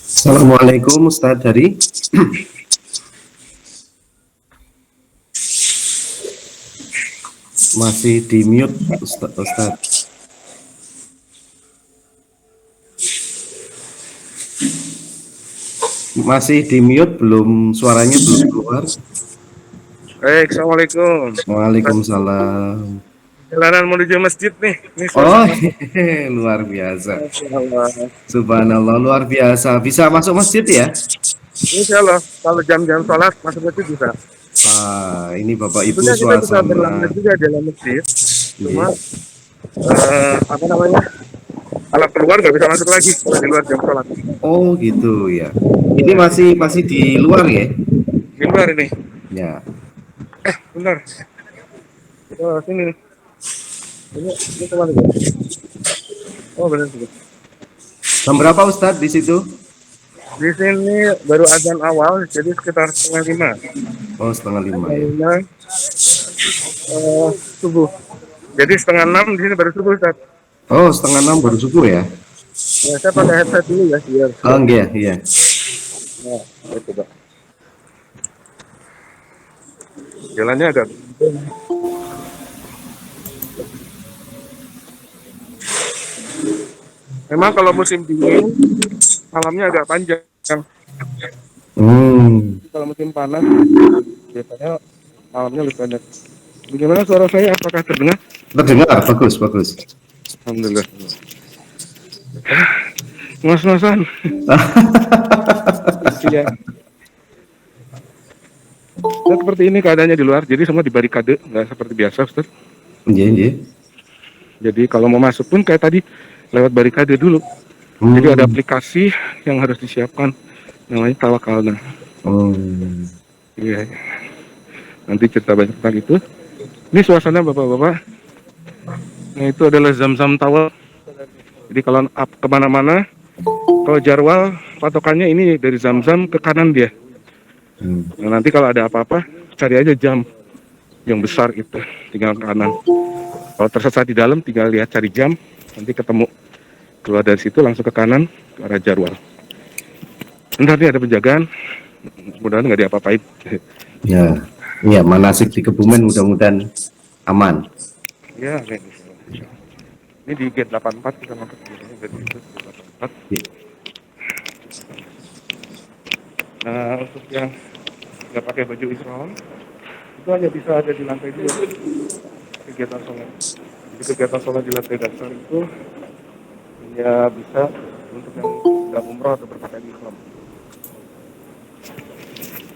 Assalamualaikum Ustadz Dari. Masih di mute Ustadz. Masih di mute, belum, suaranya belum keluar. Baik, assalamualaikum. Waalaikumsalam. Jalanan menuju masjid nih. Ini Oh, suasana. luar biasa. Masya Allah. Subhanallah, luar biasa. Bisa masuk masjid ya? Insya Allah, kalau jam-jam sholat masuk masjid bisa. Ini Bapak Ibu Sebetulnya kita bisa suasana. berlambat juga dalam masjid. Cuma Iya. apa namanya? Kalau keluar nggak bisa masuk lagi kalau di luar jam sholat. Oh gitu ya. Ini Ya, masih di luar ya? di luar ini. Ya. Benar. Oh, sini nih. Ini kemana ya? Oh, benar juga. Jam berapa Ustadz di situ? Di sini baru azan awal, jadi sekitar setengah lima. Oh, setengah lima Setengah ya. lima subuh. Jadi setengah enam di sini baru subuh, Ustaz. Oh, setengah enam baru subuh ya? Ya, saya pakai headset dulu ya, biar Oh, suara. iya, iya. Nah, saya coba. Jalannya agak. Memang kalau musim dingin, malamnya agak panjang. Hmm. Kalau musim panas, biasanya malamnya lebih pendek. Bagaimana suara saya? Apakah terdengar? Terdengar, bagus, bagus. Alhamdulillah. Ngos-ngosan. Iya. Nah, seperti ini keadaannya di luar. Jadi semua dibarikade, nggak seperti biasa, Ustaz. Iya, iya. Jadi kalau mau masuk pun kayak tadi lewat barikade dulu. Jadi ada Hmm. aplikasi yang harus disiapkan, namanya Tawakalna. Hmm. Iya. Nanti cerita banyak tentang itu. Ini suasana bapak-bapak. Nah, itu adalah Zam-Zam Tower. Jadi kalau kemana-mana, kalau Jarwal patokannya ini dari Zam-Zam ke kanan dia. Hmm. Nah, nanti kalau ada apa-apa, cari aja jam yang besar itu, tinggal ke kanan. Kalau tersesat di dalam, tinggal lihat cari jam, nanti ketemu. Keluar dari situ langsung ke kanan ke arah Jarwal. Ntar nih ada penjagaan, mudah-mudahan nggak diapa-apain. Ya, ya, manasik di Kebumen mudah-mudahan aman. Ya, kayak gitu. Ini di gate 84 kita masuk biasanya gate itu gate 84. Nah, untuk yang nggak pakai baju ihram itu hanya bisa ada di lantai 2 kegiatan sholat. Jadi kegiatan sholat di lantai dasar itu hanya bisa untuk yang sedang umroh atau berpakaian ihram.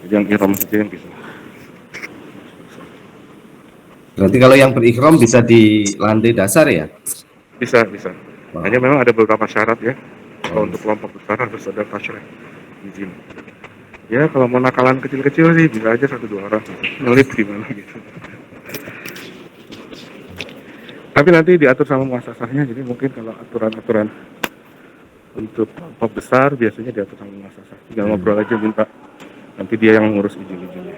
Jadi yang ihram saja yang bisa. Berarti kalau yang berikhram bisa di lantai dasar ya? Bisa, bisa. Hanya Wow. memang ada beberapa syarat ya. Oh, Kalau untuk kelompok besar harus ada tasyrih izin. Ya kalau mau nakalan kecil-kecil sih bisa aja 1-2 orang ngelit gimana gitu. Tapi nanti diatur sama muasasahnya, jadi mungkin kalau aturan-aturan untuk kelompok besar biasanya diatur sama muasasah. Tinggal ngobrol aja minta, nanti dia yang ngurus izin-izinnya.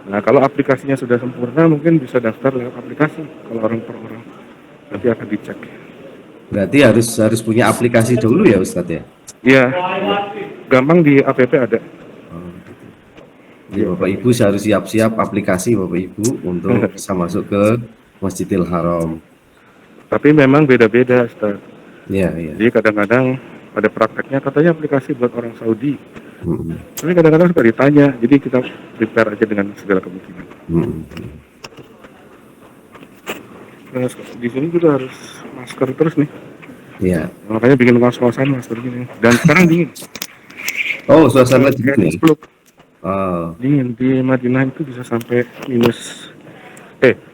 Nah kalau aplikasinya sudah sempurna mungkin bisa daftar lewat aplikasi kalau orang per orang. Nanti akan dicek. berarti harus punya aplikasi dulu ya Ustadz ya? Iya, gampang di app ada. Oh, gitu. Jadi Di Bapak app. Ibu harus siap-siap aplikasi Bapak Ibu untuk bisa masuk ke Masjidil Haram. Tapi memang beda-beda, Ustaz. Ya, ya. Jadi kadang-kadang ada prakteknya katanya aplikasi buat orang Saudi. Hmm. Tapi kadang-kadang suka ditanya, jadi kita prepare aja dengan segala kemungkinan. Hmm. Nah, di sini juga harus masker terus nih. Ya. Makanya bikin ngos-ngosan masker gini. Dan sekarang dingin. Oh, suasana dingin Kayak nih. peluk. Oh, Dingin di Madinah itu bisa sampai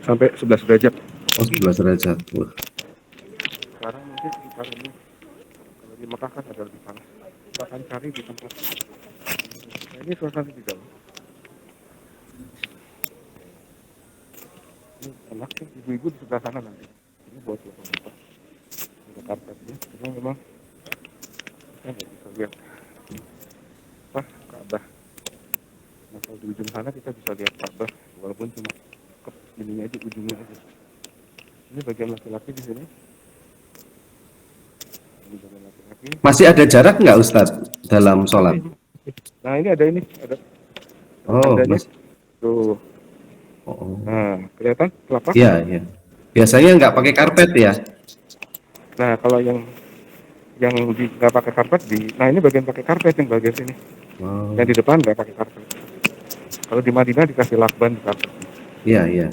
sampai 11 derajat. oh 11 derajat. Wah. Sekarang mungkin sekitar ini. Kalau di Mekah kan ada lebih panas. Kita akan cari di tempat. Nah, ini suasana di dalam. Ini enak sih, ibu-ibu di sebelah sana nanti. Ini buat bapak-bapak. Ada karpetnya. Cuma memang saya nggak bisa lihat Ka'bah. Nah kalau di ujung sana kita bisa lihat Ka'bah, walaupun cuma ininya aja, ujungnya aja. Ini bagian laki-laki di sini. Masih ada jarak nggak Ustadz dalam sholat? Nah ini ada Oh, tandanya Mas. tuh. Oh, Nah kelihatan telapak. iya, iya. Biasanya nggak pakai karpet ya? Nah kalau yang nggak pakai karpet nah ini bagian pakai karpet yang bagian sini. Oh, Yang di depan nggak pakai karpet. Kalau di Madinah dikasih lakban di karpet. iya, iya.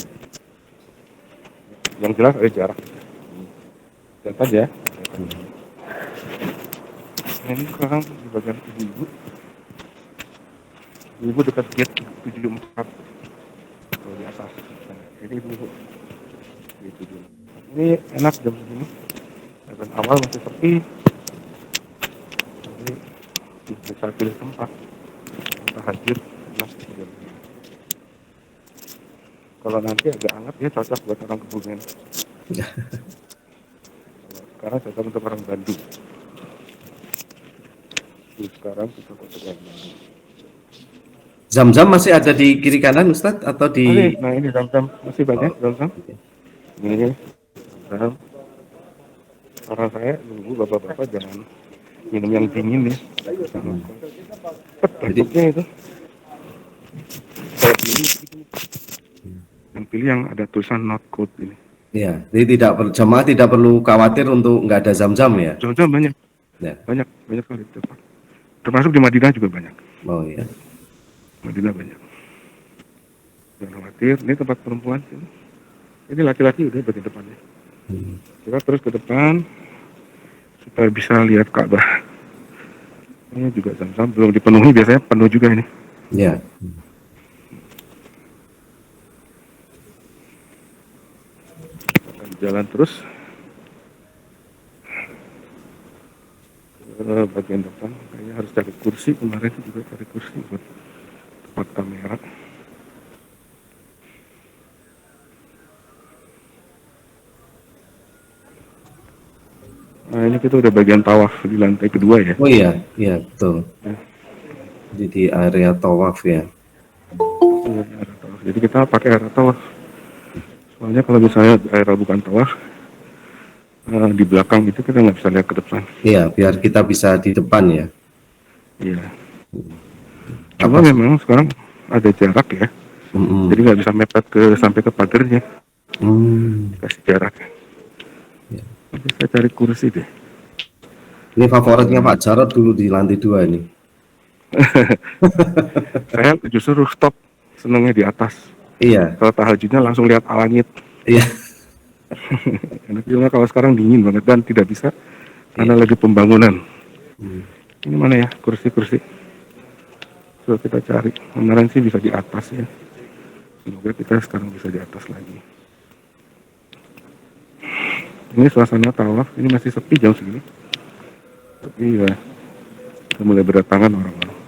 Yang jelas ada jarak. Lihat aja. Nah, ini sekarang di bagian ibu-ibu. Ibu dekat gate 74 kalau di atas. Nah, ini ibu-ibu. Gitu dulu. Ini enak jam segini. Dan awal masih sepi. Jadi bisa pilih tempat. Tahajud. Enak. Kalau nanti agak hangat ya cocok buat orang Kebumen. Kalau sekarang cocok untuk orang Bandung. Sekarang kita untuk orang Bandung. Zam-zam masih ada di kiri kanan Ustadz atau di... Nah ini zam-zam masih banyak zam-zam. Ini zam. Saran saya nunggu bapak-bapak jangan minum yang dingin ya. Bentuknya itu. Kayak ini. Yang pilih yang ada tulisan not code ini. Iya, jadi jamaah tidak perlu khawatir untuk nggak ada zam-zam ya? Zam-zam banyak. Ya. Banyak sekali. Termasuk di Madinah juga banyak. Oh iya. Madinah banyak. Jangan khawatir, ini tempat perempuan sini. Ini laki-laki udah bagian depannya. Kita terus ke depan supaya bisa lihat Ka'bah. Ini juga zam-zam belum dipenuhi, biasanya penuh juga ini. Iya. Jalan terus ke bagian depan. Kayaknya harus cari kursi, kemarin juga cari kursi buat tempat kamera. Nah ini kita udah bagian tawaf di lantai kedua ya. Oh iya, iya betul. Di area tawaf ya. Jadi kita pakai area tawaf. Soalnya kalau misalnya area bukan tawaf, di belakang itu kita nggak bisa lihat ke depan. Iya, biar kita bisa di depan ya. Iya. Cuma memang sekarang ada jarak ya. Jadi nggak bisa mepet sampai ke pagarnya. Kasih jarak. Ya. Bisa cari kursi deh. Ini favoritnya Pak Jarod dulu di lantai 2 ini. Saya justru rooftop, senengnya di atas. Iya. Kalau tahajudnya langsung lihat langit. Iya. Karena kalau sekarang dingin banget dan tidak bisa karena lagi pembangunan. Ini mana ya kursi-kursi? So kita cari. Kemarin sih bisa di atas ya. Semoga kita sekarang bisa di atas lagi. Ini suasana tawaf. Ini masih sepi jam segini. Tapi ya sudah mulai berdatangan orang-orang.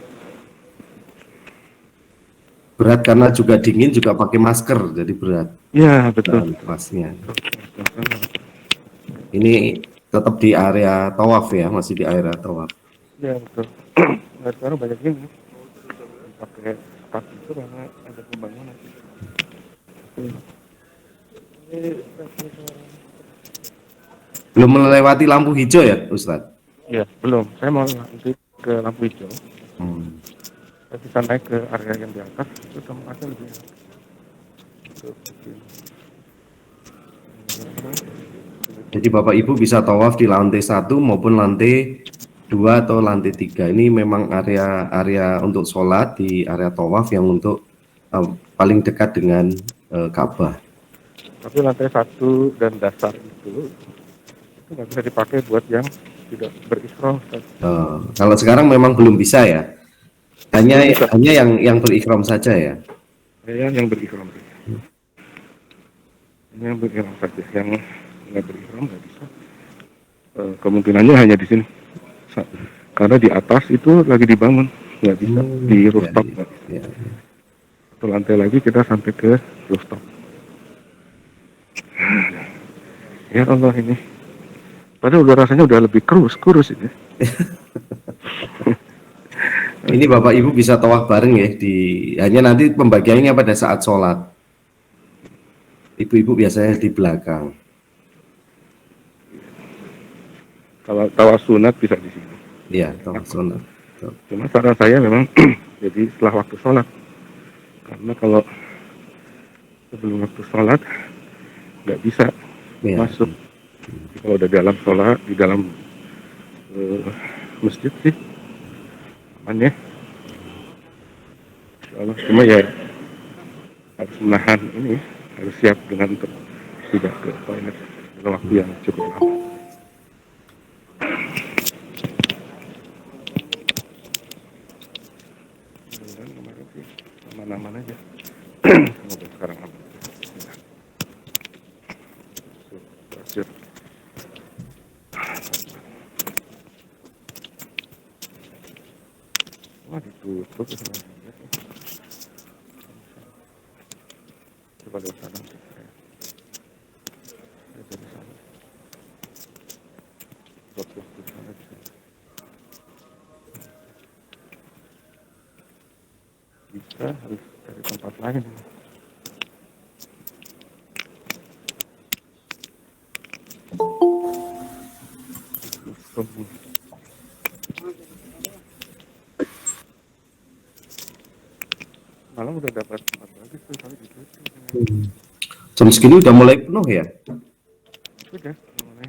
Berat karena juga dingin, juga pakai masker, jadi berat. Iya betul. Pasnya. Ini tetap di area tawaf ya, masih di area tawaf. Iya betul. Nah, sekarang banyak ini pakai sekat itu karena ada pembangunan. Belum melewati lampu hijau ya, Ustadz? Iya, belum. Saya mau nanti ke lampu hijau. Saya bisa naik ke area yang di atas, itu tempatnya lebih enak. Jadi Bapak Ibu bisa tawaf di lantai 1 maupun lantai 2 atau lantai 3. Ini memang area untuk sholat di area tawaf yang untuk paling dekat dengan Ka'bah. Tapi lantai 1 dan dasar itu nggak bisa dipakai buat yang tidak berihram. Kalau sekarang memang belum bisa ya. Hanya yang berihram saja ya. Yang berihram saja. Yang berihram saja. Yang nggak berihram nggak bisa. Kemungkinannya hanya di sini. Karena di atas itu lagi dibangun, nggak bisa di rooftop. Satu lantai lagi kita sampai ke rooftop. Ya Allah ini. Padahal udah rasanya udah lebih kurus ini. Ini Bapak Ibu bisa tawaf bareng ya, hanya nanti pembagiannya pada saat sholat. Ibu-ibu biasanya di belakang. Kalau tawaf sunat bisa di sini. Iya, tawaf sunat. Cuma saran saya memang jadi setelah waktu sholat, karena kalau sebelum waktu sholat nggak bisa Iya. masuk. Kalau udah dalam sholat di dalam masjid sih aman ya, insya Allah. Cuma ya harus menahan ini, harus siap dengan untuk tidak ke toilet dalam waktu yang cukup lama. Dan kemarin sih aman-aman aja. Semoga sekarang aman. Terakhir. Wah, ditutup ya. Coba lihat sana. Lihat di sana. Tutup di sana bisa. Bisa harus cari tempat lain. Malam udah dapat tempat lagi tuh kali ditutup. Jam segini udah mulai penuh ya? Sudah mulai.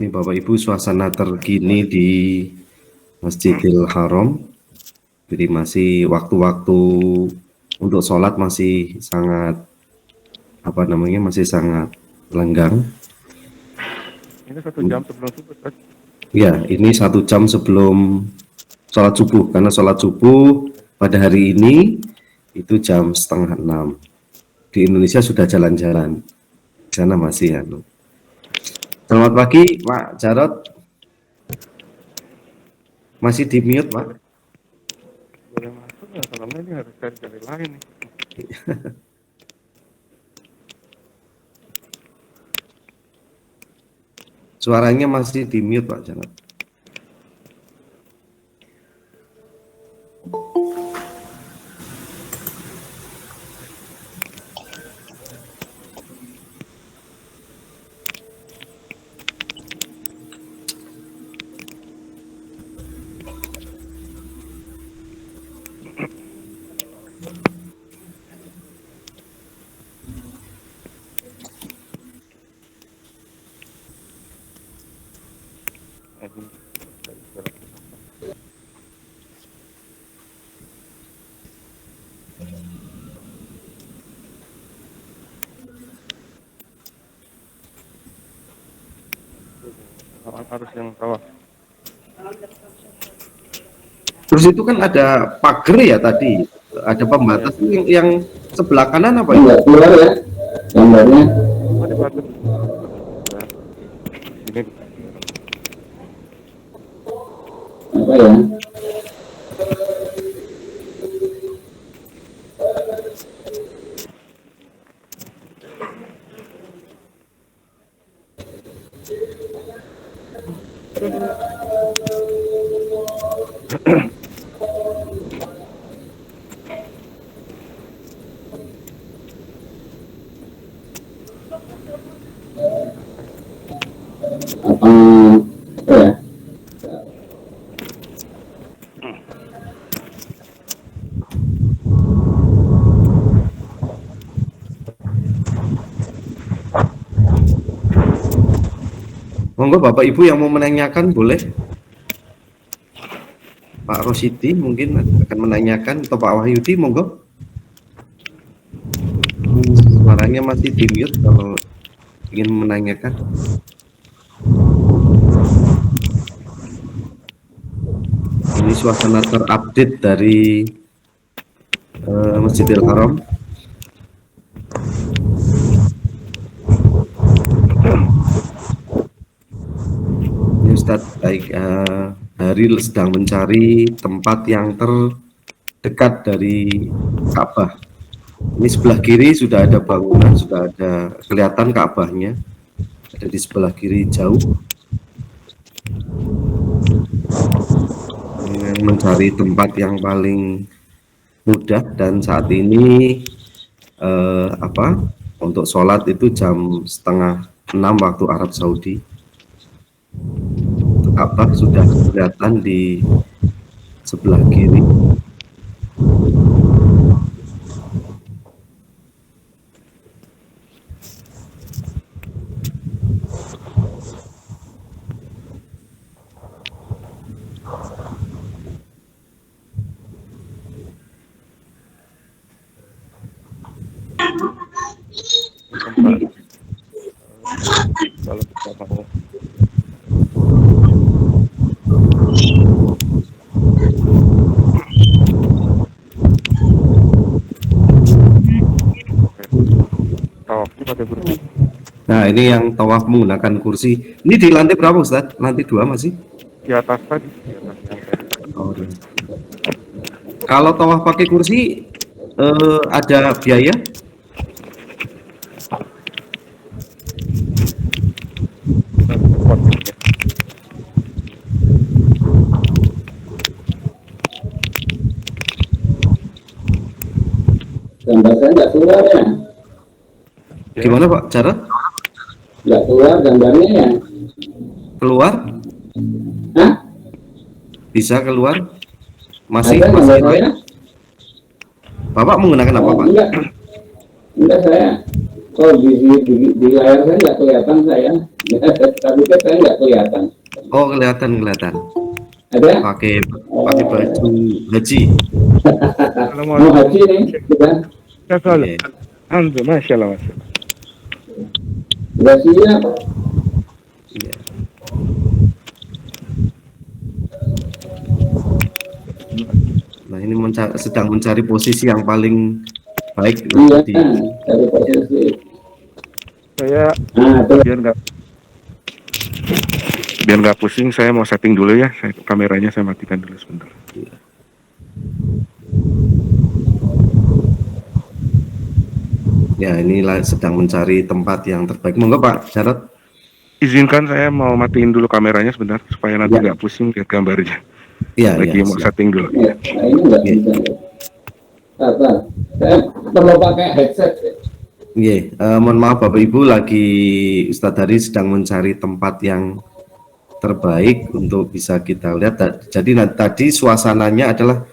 Ini Bapak Ibu suasana terkini di Masjidil Haram. Jadi masih waktu-waktu untuk sholat masih sangat masih sangat lenggang. Ini 1 jam sebelum subuh kan? Ya, ini 1 jam sebelum sholat subuh, karena sholat subuh pada hari ini itu jam 5:30. Di Indonesia sudah jalan-jalan, di sana masih ya. Selamat pagi Pak Jarot, masih di mute Pak. Boleh masuk ya, kalau enggak ini harus cari lain nih. Suaranya masih di mute Pak Jarot. Harus yang tawaf. Terus itu kan ada pagar ya tadi, ada pembatas yang sebelah kanan apa ya? Keluar ya gambarnya. Oh, di Batu. Sini. Apa ya? Apa ya? Monggo Bapak Ibu yang mau menanyakan boleh. Pak Rosidi mungkin akan menanyakan, atau Pak Wahyudi monggo. Suaranya masih di mute kalau ingin menanyakan. Ini suasana terupdate dari Masjidil Haram. Ini Ustadz Hari sedang mencari tempat yang terdekat dari Ka'bah. Ini sebelah kiri sudah ada bangunan, sudah ada kelihatan Ka'bahnya, ada di sebelah kiri jauh. Mencari tempat yang paling mudah. Dan saat ini untuk sholat itu jam setengah 6 waktu Arab Saudi. Ka'bah sudah kelihatan di sebelah kiri. Kalau kita mau tawafnya pakai kursi. Nah, ini yang tawaf menggunakan kursi. Ini di lantai berapa, Ustaz? Lantai 2 masih? Di atas tadi, di atas yang tadi. Oh, iya. Kalau tawaf pakai kursi ada biaya? Gambar saya nggak keluar ya? Gimana Pak Jarot? Nggak keluar gambarnya ya? Keluar? Hah? Bisa keluar? Masih Ada gambar masih saya? live? Bapak menggunakan apa Oh, Pak? enggak saya. Oh di layar saya nggak kelihatan saya. Tapi kan saya nggak kelihatan. Oh, kelihatan. Ada? Pakai baju haji. Mau haji nih, kita Ya salah. Iya. Alhamdulillah, masya Allah, masya Allah. sudah siap. Iya. Nah, ini sedang mencari posisi yang paling baik Iya, di dari posisi. Saya Nah, terus biar nggak pusing, saya mau setting dulu ya. Kameranya saya matikan dulu sebentar. ya ini sedang mencari tempat yang terbaik. Monggo Pak Jarot. Izinkan saya mau matiin dulu kameranya sebentar supaya nanti Ya. nggak pusing lihat gambarnya. Iya, Lagi mau siap. setting dulu. ya, nah ini nggak Iya. bisa. Sabar. Saya perlu pakai headset. Iya, mohon maaf Bapak Ibu, lagi Ustadz Hari sedang mencari tempat yang terbaik untuk bisa kita lihat. Jadi tadi suasananya adalah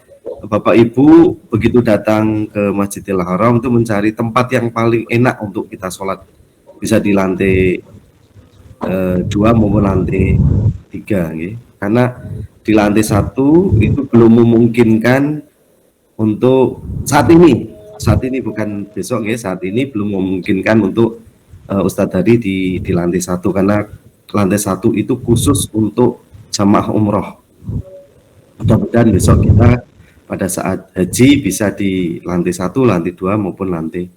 Bapak Ibu begitu datang ke Masjidil Haram itu mencari tempat yang paling enak untuk kita sholat, bisa di lantai 2 maupun lantai 3, ya. Karena di lantai 1 itu belum memungkinkan untuk saat ini bukan besok ya, saat ini belum memungkinkan untuk Ustadz Hari di lantai 1 karena lantai 1 itu khusus untuk jamaah umroh. Mudah-mudahan besok kita pada saat haji bisa di lantai 1, lantai 2 maupun lantai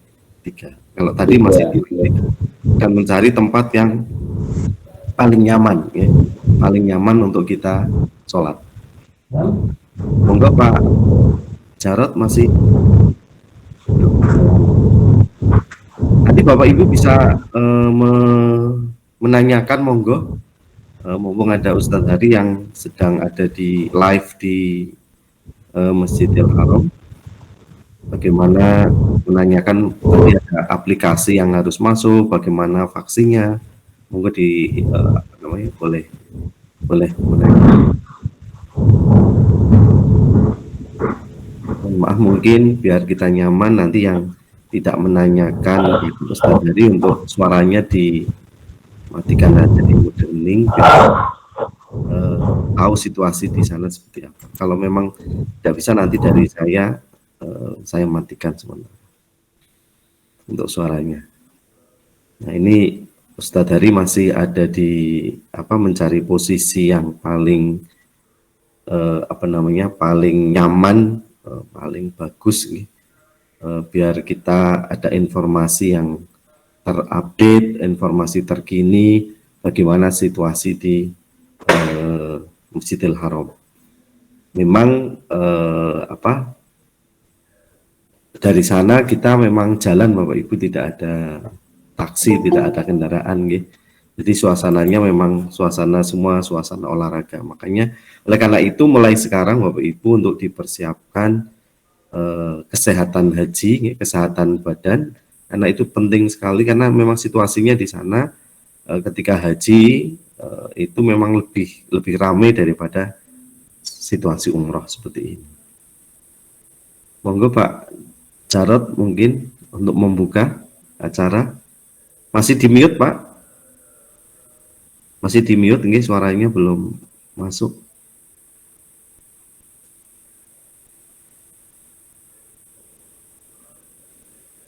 3. Kalau tadi masih di lantai 2 dan mencari tempat yang paling nyaman ya, paling nyaman untuk kita sholat. Monggo Pak Jarot masih. Nanti Bapak Ibu bisa menanyakan monggo, mumpung ada Ustadz Hari yang sedang ada di live di Masjidil Haram, bagaimana menanyakan tadi ada aplikasi yang harus masuk, bagaimana vaksinnya, monggo boleh menanyakan. Maaf mungkin biar kita nyaman nanti yang tidak menanyakan Ustadz Hari untuk suaranya dimatikan aja di mode hening biar tahu situasi di sana seperti apa. Kalau memang tidak bisa nanti dari saya matikan sementara untuk suaranya. Nah ini Ustadz Hari masih ada di mencari posisi yang paling paling nyaman, paling bagus nih, biar kita ada informasi yang terupdate, informasi terkini bagaimana situasi di Masjidil Haram. Memang dari sana kita memang jalan Bapak Ibu, tidak ada taksi, tidak ada kendaraan gitu. Jadi suasananya memang suasana olahraga. Makanya oleh karena itu mulai sekarang Bapak Ibu untuk dipersiapkan kesehatan haji, kesehatan badan, karena itu penting sekali karena memang situasinya di sana ketika haji itu memang lebih ramai daripada situasi umroh seperti ini. Monggo Pak Jarod mungkin untuk membuka acara. Masih di mute Pak? Masih di mute, ini suaranya belum masuk.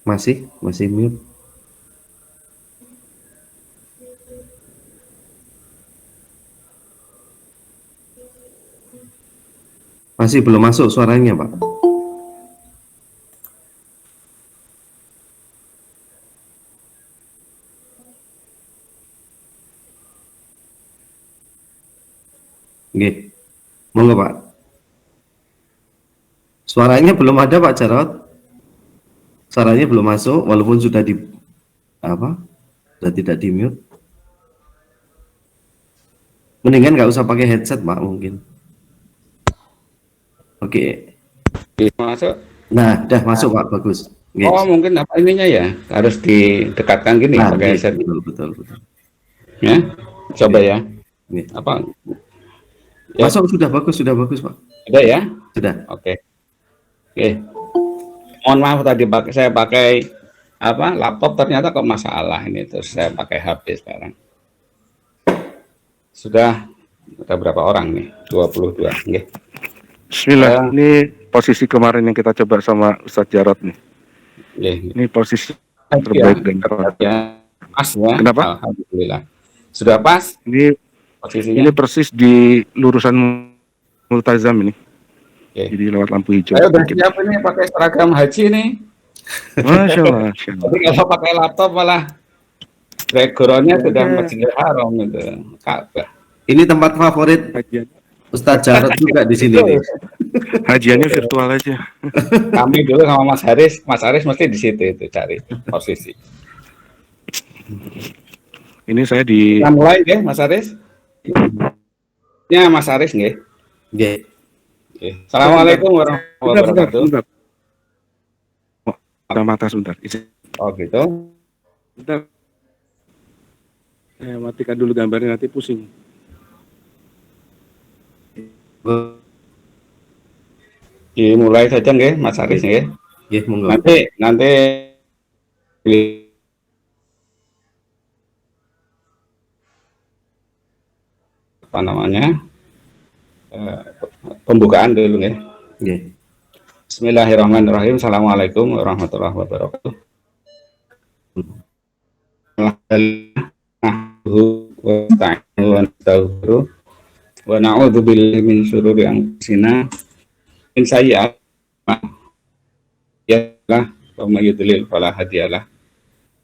Masih mute. Masih belum masuk suaranya Pak. Oke, monggo Pak. Suaranya belum ada Pak Jarod. Suaranya belum masuk, walaupun sudah sudah tidak di mute. Mendingan nggak usah pakai headset Pak mungkin. Oke. Masuk. Nah, udah masuk Pak, bagus. Oke. Oh, mungkin apa ininya ya? Harus didekatkan gini pakai headset. Betul. Ya, coba ya. Oke. Apa? Ya. Masuk, sudah bagus Pak. Sudah ya? Sudah. Oke. Mohon maaf tadi saya pakai laptop, ternyata kok masalah ini, terus saya pakai HP sekarang. Sudah ada berapa orang nih? 22. Oke. Bismillah. Ini posisi kemarin yang kita coba sama Ustadz Jarod nih. Ini posisi terbaik dan pas ya. Kenapa? Alhamdulillah. Sudah pas? Ini persis di lurusan Multazam ini. Jadi lewat lampu hijau. Saya udah siap ini pakai seragam haji nih. Masya Allah. Tapi kalau pakai laptop malah backgroundnya sudah Masjidil Haram itu, Ka'bah. Ini tempat favorit Ustadz Jarod juga di sini nih. Hajiannya virtual aja. Kami dulu sama Mas Haris mesti di situ itu cari posisi. Ini saya di. Kita mulai ya Mas Haris. Ya Mas Haris nggih. Nggih. Assalamualaikum warahmatullahi wabarakatuh. Mata sebentar. Oh gitu. Bentar. Saya matikan dulu gambarnya, nanti pusing. Dimulai saja nggih Mas Haris nggih. Nggih, monggo. Nanti apa namanya? Pembukaan dulu nggih. Nggih. Bismillahirrahmanirrahim. Assalamualaikum warahmatullahi wabarakatuh. Wa na'udzu billahi min syururi anfusina min sayyi'ati a'malina wa may yudlil fala hadiyalah.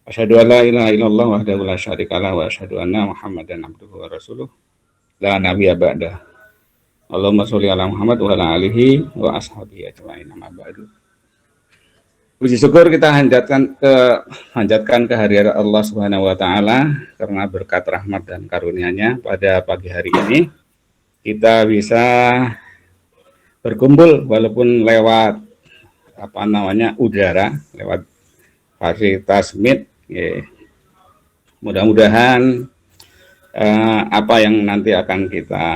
Asyhadu an la ilaha illallah wahdahu la syarikalah wa asyhadu anna Muhammadan abduhu wa rasuluh la nabiyya ba'dah. Allahumma sholli ala Muhammad wa ala alihi wa ashabihi ajma'in, amma ba'du. Puji syukur kita panjatkan kehadirat Allah Subhanahu wa taala karena berkat rahmat dan karunia-Nya pada pagi hari ini kita bisa berkumpul walaupun lewat udara, lewat fasilitas Meet. Mudah-mudahan apa yang nanti akan kita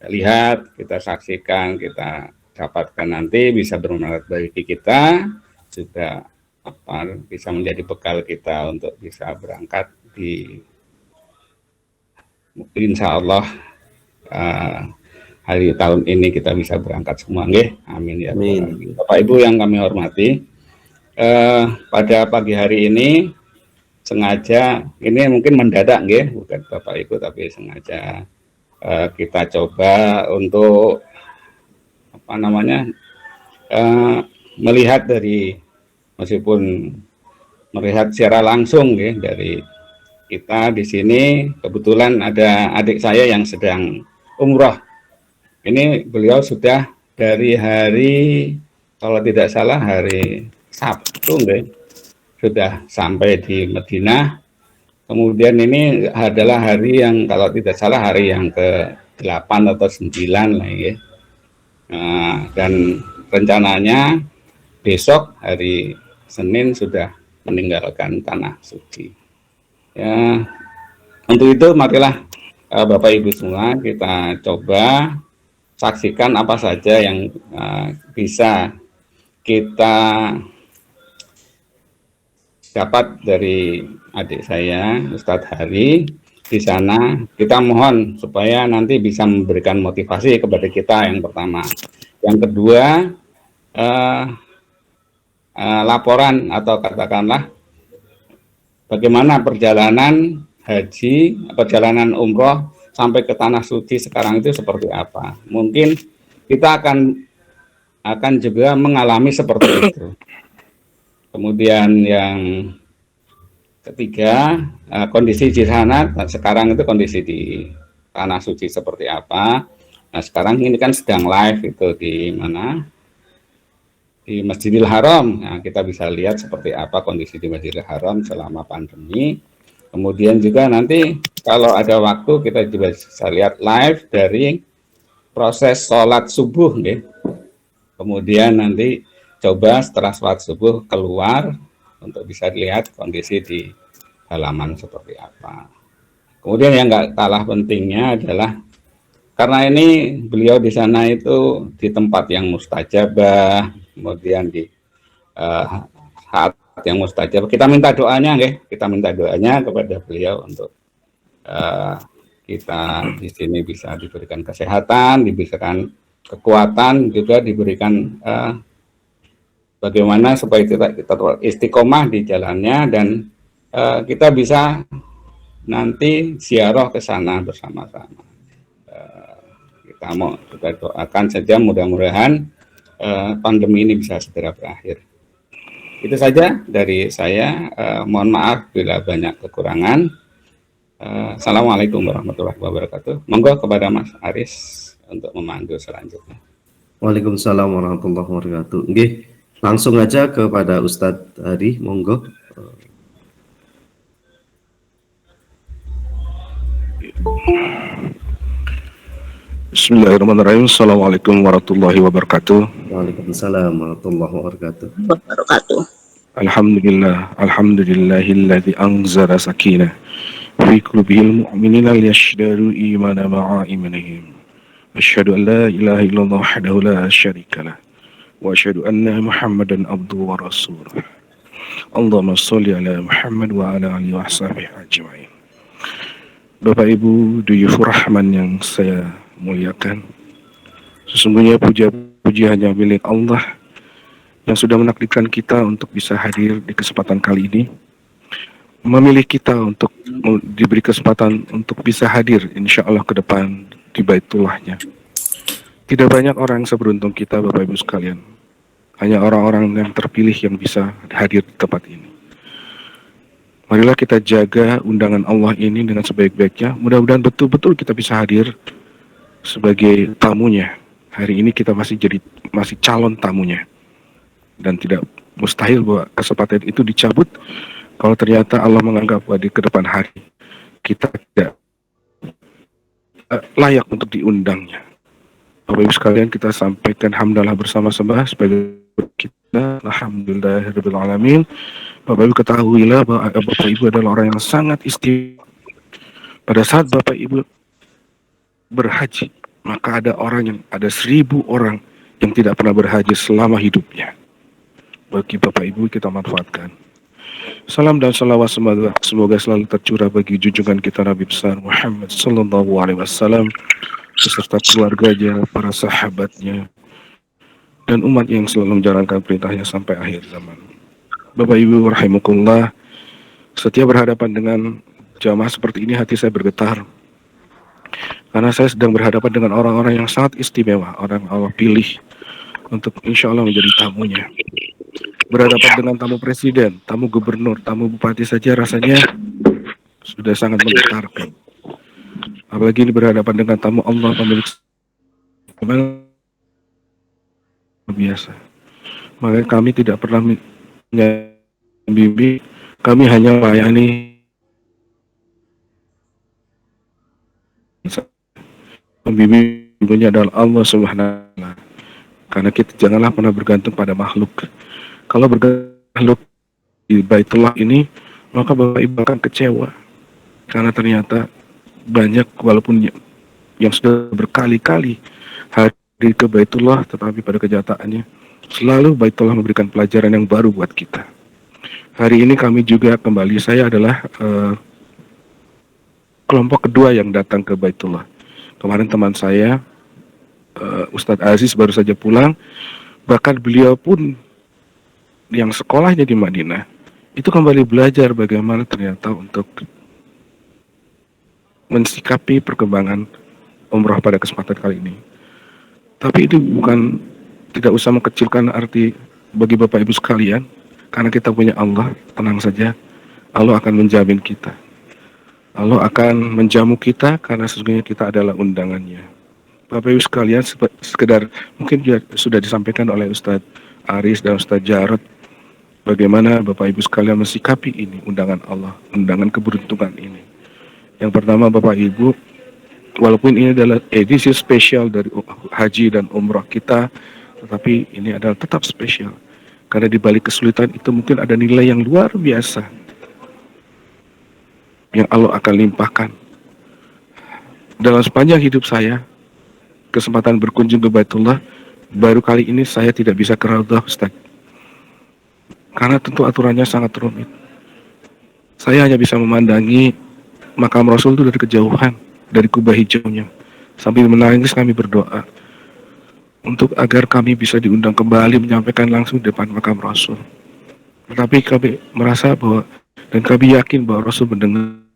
lihat, kita saksikan, kita dapatkan nanti bisa bermanfaat bagi kita, juga bisa menjadi bekal kita untuk bisa berangkat di insya Allah hari tahun ini kita bisa berangkat semua, nggih. Amin ya. Amin. Bapak Ibu yang kami hormati, pada pagi hari ini sengaja, ini mungkin mendadak nggih, bukan Bapak Ibu tapi sengaja kita coba untuk melihat meskipun melihat secara langsung ya, dari kita di sini kebetulan ada adik saya yang sedang umroh. Ini beliau sudah dari hari, kalau tidak salah hari Sabtu sudah sampai di Madinah. Kemudian ini adalah hari yang kalau tidak salah hari yang ke-8 atau 9 lah ya. Dan rencananya besok hari Senin sudah meninggalkan tanah suci. Ya, untuk itu marilah Bapak Ibu semua kita coba saksikan apa saja yang bisa kita dapat dari adik saya, Ustadz Hari. Di sana kita mohon supaya nanti bisa memberikan motivasi kepada kita yang pertama. Yang kedua, laporan atau katakanlah bagaimana perjalanan haji, perjalanan umroh sampai ke tanah suci sekarang itu seperti apa. Mungkin kita akan juga mengalami seperti itu. Kemudian yang ketiga, kondisi di sana sekarang itu kondisi di tanah suci seperti apa. Nah, sekarang ini kan sedang live itu di mana? Di Masjidil Haram. Nah, kita bisa lihat seperti apa kondisi di Masjidil Haram selama pandemi. Kemudian juga nanti kalau ada waktu kita juga bisa lihat live dari proses sholat subuh, nih. Kemudian nanti coba setelah sholat subuh keluar untuk bisa dilihat kondisi di halaman seperti apa. Kemudian yang nggak kalah pentingnya adalah karena ini beliau di sana itu di tempat yang mustajabah, kemudian di saat yang mustajabah, kita minta doanya, kita minta doanya kepada beliau untuk kita di sini bisa diberikan kesehatan, diberikan kekuatan, juga diberikan bagaimana supaya kita istiqomah di jalannya dan kita bisa nanti ziarah ke sana bersama-sama. Kita doakan saja mudah-mudahan pandemi ini bisa segera berakhir. Itu saja dari saya. Mohon maaf bila banyak kekurangan. Assalamualaikum warahmatullahi wabarakatuh. Monggo kepada Mas Aris untuk memandu selanjutnya. Waalaikumsalam warahmatullahi wabarakatuh. Nggih, langsung aja kepada Ustadz Hari, monggo. Bismillahirrahmanirrahim. Assalamualaikum warahmatullahi wabarakatuh. Waalaikumsalam warahmatullahi wabarakatuh. Alhamdulillahilladzi anzala sakinah fi qulubihil mu'minina liyashdaru imana ma'a imanihim. Asyhadu an la ilaha illallah wahdahu la syarikalah wa asyhadu anna Muhammadan abduhu wa rasuluh. Allahumma shalli ala Muhammad wa ala alihi wa sahbihi ajma'in. Bapak Ibu Duyuf Rahman yang saya muliakan, sesungguhnya puja-puji hanya milik Allah yang sudah menakdirkan kita untuk bisa hadir di kesempatan kali ini, memilih kita untuk diberi kesempatan untuk bisa hadir insya Allah ke depan di Baitullahnya. Tidak banyak orang yang seberuntung kita, Bapak Ibu sekalian. Hanya orang-orang yang terpilih yang bisa hadir di tempat ini. Marilah kita jaga undangan Allah ini dengan sebaik-baiknya. Mudah-mudahan betul-betul kita bisa hadir sebagai tamunya. Hari ini kita masih calon tamunya. Dan tidak mustahil bahwa kesempatan itu dicabut kalau ternyata Allah menganggap bahwa di kedepan hari kita tidak layak untuk diundangnya. Bapak Ibu sekalian, kita sampaikan hamdalah bersama-sama sebagai kita. Alhamdulillahirabbil alamin. Bapak Ibu ketahuilah bahwa Bapak Ibu adalah orang yang sangat istimewa. Pada saat Bapak Ibu berhaji, maka ada 1000 orang yang tidak pernah berhaji selama hidupnya. Bagi Bapak Ibu kita manfaatkan. Salam dan salawat semoga selalu tercurah bagi junjungan kita Nabi besar Muhammad sallallahu alaihi wasallam beserta keluarganya, para sahabatnya, dan umat yang selalu menjalankan perintahnya sampai akhir zaman. Bapak Ibu rahimakumullah, setiap berhadapan dengan jamaah seperti ini hati saya bergetar. Karena saya sedang berhadapan dengan orang-orang yang sangat istimewa, orang Allah pilih untuk insya Allah menjadi tamunya. Berhadapan dengan tamu presiden, tamu gubernur, tamu bupati saja rasanya sudah sangat menggetarkan. Apalagi ini berhadapan dengan tamu Allah pemilik biasa. Maka kami tidak pernah membimbing, kami hanya melayani. Pembimbingnya adalah Allah Subhanahu wa Ta'ala. Karena kita janganlah pernah bergantung pada makhluk. Kalau bergantung di Baitullah ini, maka Bapak Ibu akan kecewa. Karena ternyata banyak walaupun yang sudah berkali-kali hadir ke Baitullah, tetapi pada kenyataannya selalu Baitullah memberikan pelajaran yang baru buat kita. Hari ini kami juga kembali, saya adalah kelompok kedua yang datang ke Baitullah. Kemarin teman saya, Ustadz Aziz baru saja pulang, bahkan beliau pun yang sekolahnya di Madinah, itu kembali belajar bagaimana ternyata untuk mensikapi perkembangan umrah pada kesempatan kali ini. Tapi itu bukan, tidak usah mengkecilkan arti bagi Bapak Ibu sekalian, karena kita punya Allah, tenang saja, Allah akan menjamin kita. Allah akan menjamu kita karena sesungguhnya kita adalah undangannya. Bapak Ibu sekalian, sekedar mungkin sudah disampaikan oleh Ustadz Aris dan Ustadz Jarod, bagaimana Bapak Ibu sekalian mensikapi ini, undangan Allah, undangan keberuntungan ini. Yang pertama Bapak Ibu, walaupun ini adalah edisi spesial dari haji dan umrah kita, tetapi ini adalah tetap spesial. Karena di balik kesulitan itu mungkin ada nilai yang luar biasa yang Allah akan limpahkan. Dalam sepanjang hidup saya, kesempatan berkunjung ke Baitullah, baru kali ini saya tidak bisa ke Raudhah, Ustaz. Karena tentu aturannya sangat rumit. Saya hanya bisa memandangi makam Rasul itu dari kejauhan, dari kubah hijaunya. Sambil menangis kami berdoa untuk agar kami bisa diundang kembali menyampaikan langsung di depan makam Rasul. Tetapi kami merasa bahwa, dan kami yakin bahwa Rasul mendengar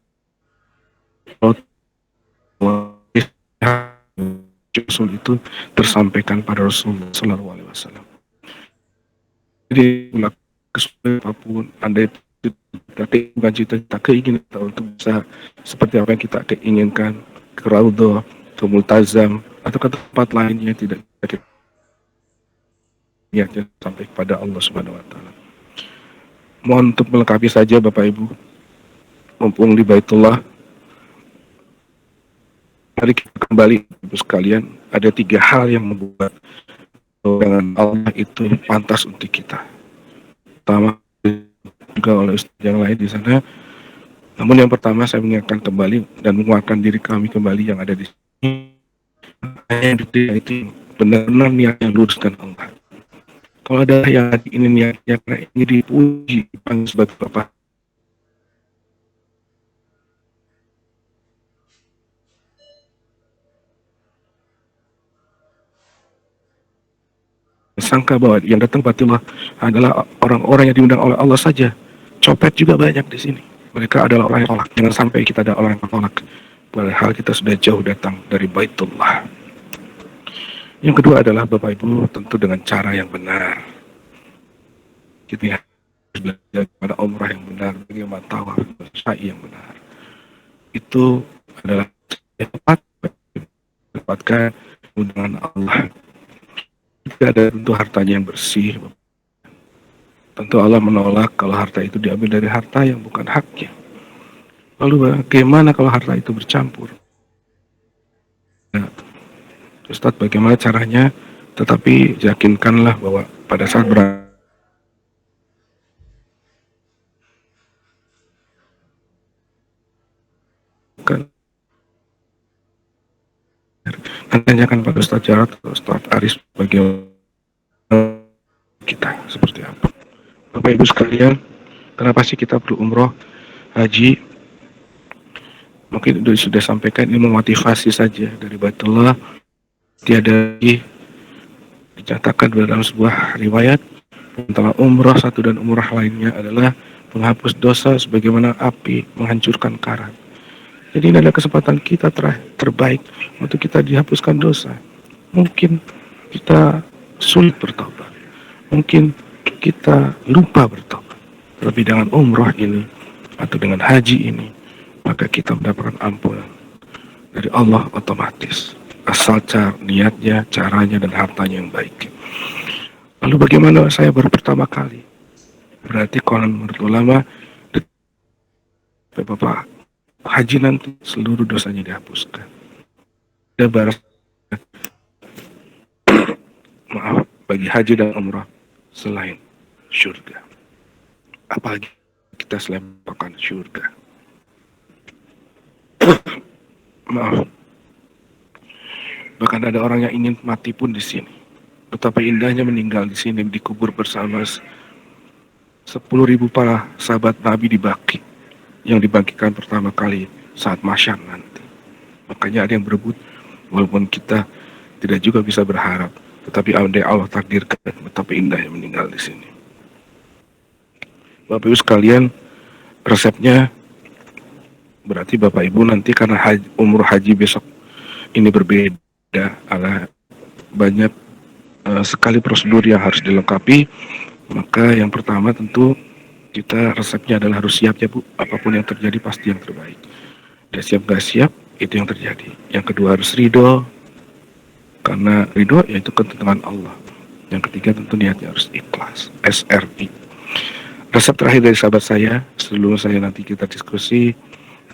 Rasul itu tersampaikan pada Rasulullah Sallallahu Alaihi Wasallam. Jadi apapun, andai bukan cita-cita keinginan kita untuk bisa seperti apa yang kita inginkan, ke Raudhah, ke Multazam, atau ke tempat lainnya, tidak kita niatnya sampai kepada Allah Subhanahu Wa Taala. Mohon untuk melengkapi saja Bapak Ibu, mumpung di Baitullah. Mari kita kembali Ibu sekalian, ada 3 hal yang membuat dengan Allah itu pantas untuk kita. Pertama juga oleh ustaz yang lain di sana. Namun yang pertama saya mengingatkan kembali dan menguatkan diri kami kembali yang ada di sini. Yang itu benar-benar niat yang luruskan Allah. Kalau ada yang ini niatnya karena ini dipuji dipanggil sebagai Bapak, sangka bahwa yang datang Baitullah adalah orang-orang yang diundang oleh Allah saja. Copet juga banyak di sini. Mereka adalah orang yang tolak. Jangan sampai kita ada orang yang tolak. Padahal kita sudah jauh datang dari Baitullah. Yang kedua adalah Bapak Ibu tentu dengan cara yang benar. Gitu ya. Belajar pada umrah yang benar, bagaimana tawaf, sa'i yang benar. Itu adalah tepat dapatkan undangan Allah. Tidak ada tentu hartanya yang bersih. Tentu Allah menolak kalau harta itu diambil dari harta yang bukan haknya. Lalu bagaimana kalau harta itu bercampur? Nah, Ustadz bagaimana caranya? Tetapi yakinkanlah bahwa pada saat tanyakan pada Ustadz Jarod atau Ustadz Aris bagaimana kita seperti apa. Bapak Ibu sekalian, kenapa sih kita perlu umroh, haji? Mungkin sudah sampaikan, ini memotivasi saja dari Baitullah. Tiada lagi dicatatkan dalam sebuah riwayat antara umroh satu dan umroh lainnya adalah menghapus dosa sebagaimana api menghancurkan karat. Jadi ini adalah kesempatan kita terbaik untuk kita dihapuskan dosa. Mungkin kita sulit bertobat, mungkin kita lupa bertobat. Tapi dengan umrah ini atau dengan haji ini, maka kita mendapatkan ampunan dari Allah otomatis. Asal niatnya, caranya, dan hartanya yang baik. Lalu bagaimana saya baru pertama kali? Berarti konon menurut ulama, Bapak haji nanti seluruh dosanya dihapuskan. Ada baras, maaf, bagi haji dan umrah selain syurga. Apalagi kita selempangkan syurga. Maaf. Bahkan ada orang yang ingin mati pun di sini. Betapa indahnya meninggal di sini, dikubur bersama 10.000 para sahabat Nabi di Baqi yang dibangkitkan pertama kali saat masyar nanti. Makanya ada yang berebut, walaupun kita tidak juga bisa berharap, tetapi andai Allah takdirkan, betapa indahnya meninggal di sini. Bapak Ibu sekalian, resepnya berarti Bapak Ibu nanti karena umroh haji besok ini berbeda, ala banyak sekali prosedur yang harus dilengkapi. Maka yang pertama tentu kita resepnya adalah harus siap ya Bu, apapun yang terjadi pasti yang terbaik. Udah siap gak siap, itu yang terjadi. Yang kedua harus ridho, karena ridho yaitu ketentuan Allah. Yang ketiga tentu niatnya harus ikhlas, SRI. Resep terakhir dari sahabat saya, sebelum saya nanti kita diskusi,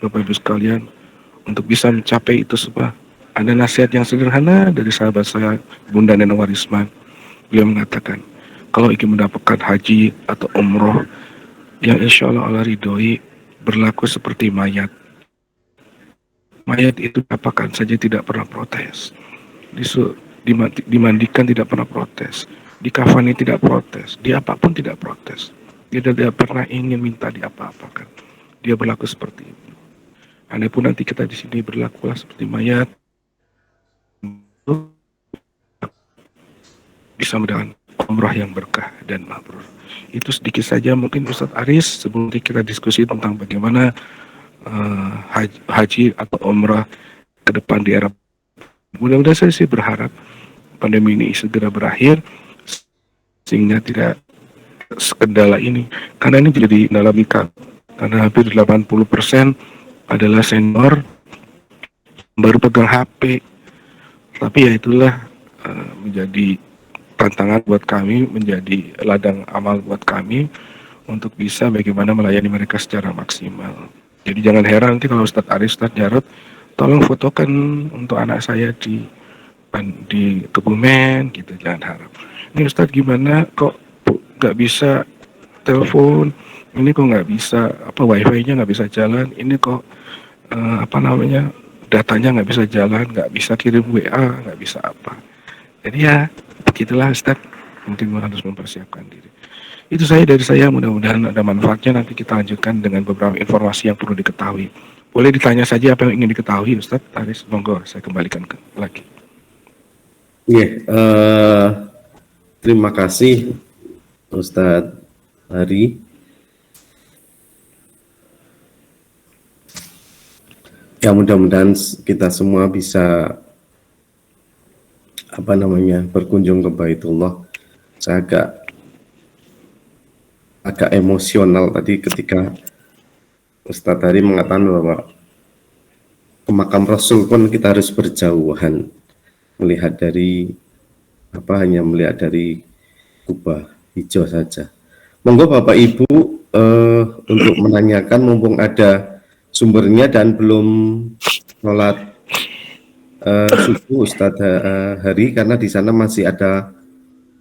Bapak Ibu sekalian, untuk bisa mencapai itu semua, ada nasihat yang sederhana dari sahabat saya, Bunda Nena Warisman. Beliau mengatakan, kalau ingin mendapatkan haji atau umroh yang insya Allah ridhoi, berlaku seperti mayat. Mayat itu apakan saja tidak pernah protes, dimandikan tidak pernah protes, dikafani tidak protes, di apapun tidak protes. Dia tidak pernah ingin minta diapa-apakan. Dia berlaku seperti itu. Adapun nanti kita di sini berlakulah seperti mayat, bisa mendapatkan umrah yang berkah dan mabrur. Itu sedikit saja mungkin Ustadz Aris sebelum kita diskusi tentang bagaimana haji atau umrah ke depan di era. Mudah-mudahan saya sih berharap pandemi ini segera berakhir sehingga tidak sekendala ini, karena ini jadi dinamika, karena hampir 80% adalah senior baru pegang HP. Tapi ya itulah menjadi tantangan buat kami, menjadi ladang amal buat kami untuk bisa bagaimana melayani mereka secara maksimal. Jadi jangan heran nanti kalau Ustadz Aris, Ustadz Jarod, tolong fotokan untuk anak saya di Kebumen gitu, jangan harap. Ini Ustadz gimana kok nggak bisa telepon, ini kok nggak bisa wifi-nya nggak bisa jalan, ini kok datanya nggak bisa jalan, nggak bisa kirim WA, nggak bisa apa. Jadi ya begitulah Ustaz, mungkin harus mempersiapkan diri. Itu dari saya, mudah-mudahan ada manfaatnya. Nanti kita lanjutkan dengan beberapa informasi yang perlu diketahui. Boleh ditanya saja apa yang ingin diketahui Ustaz Aris, monggo saya kembalikan lagi. Terima kasih Ustadz Hari. Ya mudah-mudahan kita semua bisa berkunjung ke Baitullah. Saya agak emosional tadi ketika Ustadz Hari mengatakan bahwa ke makam Rasul pun kita harus berjauhan, hanya melihat dari kubah hijau saja. Monggo Bapak Ibu untuk menanyakan, mumpung ada sumbernya dan belum sholat subuh Ustadz Hari, karena di sana masih ada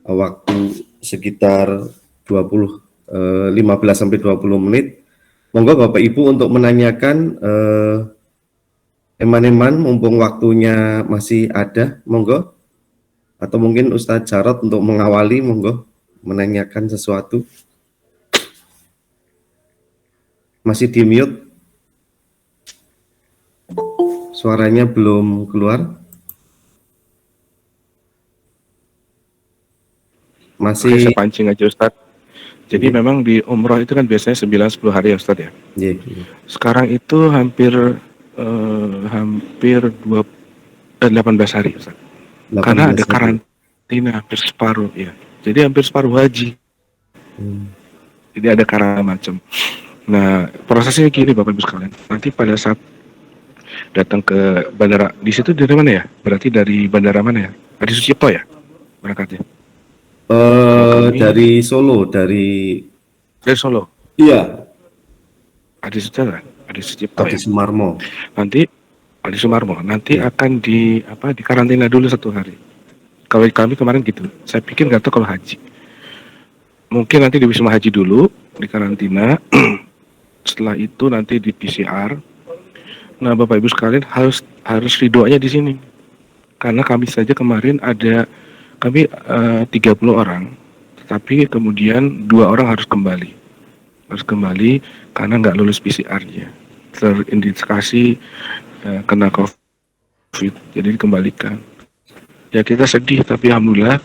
waktu sekitar 15 sampai 20 menit. Monggo Bapak Ibu untuk menanyakan eman-eman, mumpung waktunya masih ada, monggo. Atau mungkin Ustadz Jarod untuk mengawali, monggo menanyakan sesuatu. Masih di mute. Suaranya belum keluar. Masih. Saya pancing aja Ustadz. Jadi memang di umroh itu kan biasanya 9-10 hari ya Ustadz ya. Sekarang itu hampir 18 hari Ustadz. Karena ada karantina hampir separuh ya. Jadi hampir separuh haji. Jadi ada karantina macam. Nah, prosesnya gini Bapak Ibu sekalian. Nanti pada saat datang ke bandara, di situ dari mana ya? Berarti dari bandara mana ya? Adi Sucipto ya? Berangkatnya. Dari Solo, dari Solo. Iya. Adi Sucipto Adi ya. Sumarmo. Nanti akan di karantina dulu 1 hari. Kalau kami kemarin gitu. Saya pikir nggak tahu kalau haji. Mungkin nanti di Wisma Haji dulu di karantina. Setelah itu nanti di PCR. Nah, Bapak Ibu sekalian harus ridhonya di sini. Karena kami saja kemarin kami 30 orang, tetapi kemudian 2 orang harus kembali karena nggak lulus PCR-nya, terindikasi kena COVID, jadi dikembalikan. Ya kita sedih, tapi alhamdulillah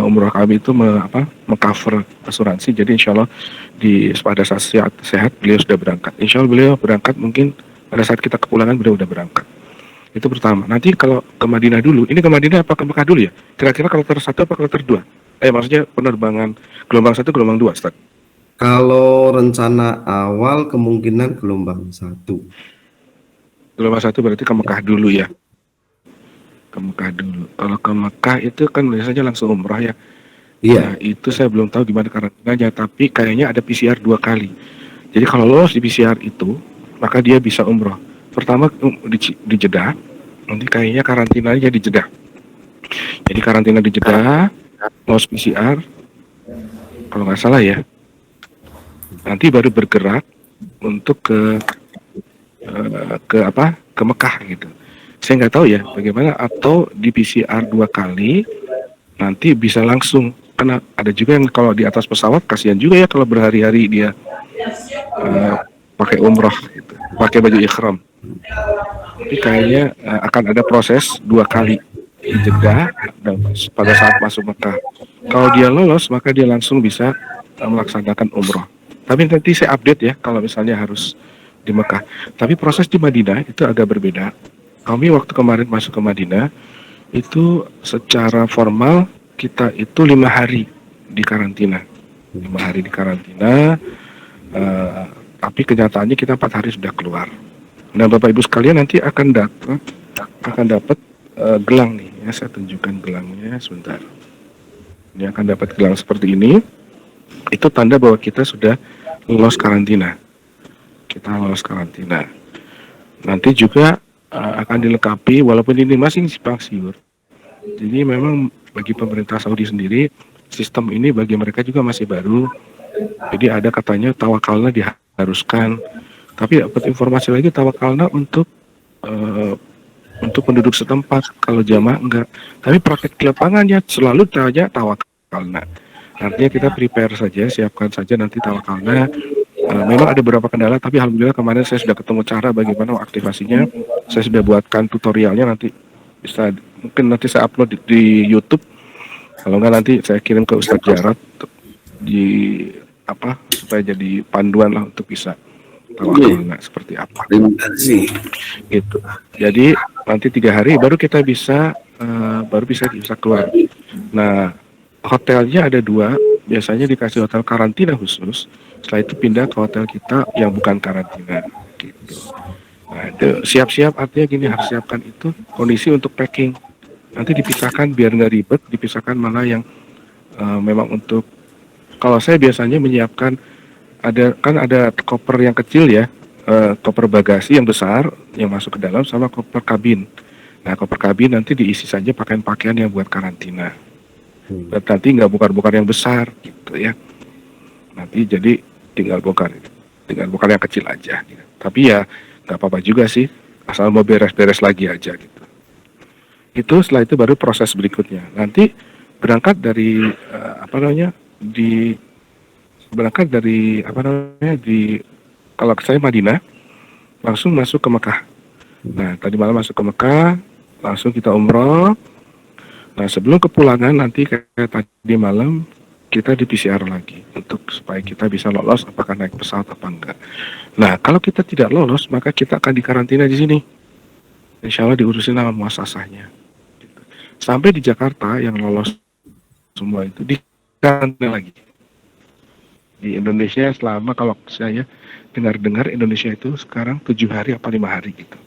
umroh kami itu mengcover asuransi, jadi insya Allah pada saat sehat beliau sudah berangkat. Insya Allah beliau berangkat mungkin pada saat kita kepulangan beliau sudah berangkat. Itu pertama. Nanti kalau ke Madinah dulu, ini ke Madinah apa ke Mekah dulu ya? Kira-kira kloter 1 apa kloter 2? Maksudnya penerbangan gelombang 1, gelombang 2, Ustaz. Kalau rencana awal kemungkinan gelombang 1. Gelombang 1 berarti ke Mekah dulu ya? Ke Mekah dulu. Kalau ke Mekah itu kan biasanya langsung umrah ya? Iya. Nah, itu saya belum tahu gimana karantinanya, tapi kayaknya ada PCR 2 kali. Jadi kalau lolos di PCR itu, maka dia bisa umrah. Pertama di Jeddah, nanti kayaknya karantinanya di Jeddah. Jadi karantina di Jeddah, lolos PCR, kalau nggak salah ya. Nanti baru bergerak untuk ke Mekah gitu. Saya nggak tahu ya bagaimana, atau di PCR 2 kali, nanti bisa langsung. Karena ada juga yang kalau di atas pesawat kasihan juga ya kalau berhari-hari dia pakai umrah gitu, pakai baju ihram. Tapi kayaknya akan ada proses 2 kali di Jeddah dan pada saat masuk Mekah. Kalau dia lolos maka dia langsung bisa melaksanakan umrah. Tapi nanti saya update ya kalau misalnya harus di Mekah. Tapi proses di Madinah itu agak berbeda. Kami waktu kemarin masuk ke Madinah itu secara formal kita itu 5 hari di karantina. 5 hari di karantina. Tapi kenyataannya kita 4 hari sudah keluar. Nah, Bapak Ibu sekalian nanti akan dapat gelang nih ya, saya tunjukkan gelangnya sebentar. Ini akan dapat gelang seperti ini. Itu tanda bahwa kita sudah lolos karantina. Kita lolos karantina. Nanti juga akan dilengkapi, walaupun ini masih simpang siur. Jadi memang bagi pemerintah Saudi sendiri, sistem ini bagi mereka juga masih baru. Jadi ada katanya tawakalna diharuskan. Tapi dapat informasi lagi tawakalna untuk penduduk setempat, kalau jamaah enggak. Tapi praktek di lapangannya selalu tanya tawakalna. Artinya kita prepare saja, siapkan saja nanti tawakalna. Memang ada beberapa kendala, tapi alhamdulillah kemarin saya sudah ketemu cara bagaimana aktivasinya. Saya sudah buatkan tutorialnya, nanti mungkin nanti saya upload di YouTube. Kalau enggak nanti saya kirim ke Ustadz Jarot supaya jadi panduan lah untuk bisa tawakalna seperti apa. Terima kasih. Gitu. Jadi nanti 3 hari baru kita bisa keluar. Nah, hotelnya ada 2, biasanya dikasih hotel karantina khusus. Setelah itu pindah ke hotel kita yang bukan karantina. Gitu. Nah, itu siap-siap artinya gini, harus siapkan itu kondisi untuk packing. Nanti dipisahkan biar nggak ribet, dipisahkan mana yang memang untuk. Kalau saya biasanya menyiapkan ada koper yang kecil ya, koper bagasi yang besar yang masuk ke dalam sama koper kabin. Nah, koper kabin nanti diisi saja pakaian-pakaian yang buat karantina. Dan nanti nggak bongkar-bongkar yang besar gitu ya. Nanti jadi tinggal bongkar yang kecil aja. Gitu. Tapi ya nggak apa-apa juga sih, asal mau beres-beres lagi aja gitu. Itu setelah itu baru proses berikutnya. Nanti berangkat dari kalau saya Madinah langsung masuk ke Mekah. Nah, tadi malam masuk ke Mekah, langsung kita umroh. Nah, sebelum kepulangan nanti kayak tadi malam kita di PCR lagi untuk supaya kita bisa lolos apakah naik pesawat apa enggak. Nah, kalau kita tidak lolos maka kita akan dikarantina di sini. Insya Allah diurusin sama muasasahnya. Sampai di Jakarta yang lolos semua itu dikarantina lagi. Di Indonesia selama, kalau saya dengar Indonesia itu sekarang 7 hari apa 5 hari gitu.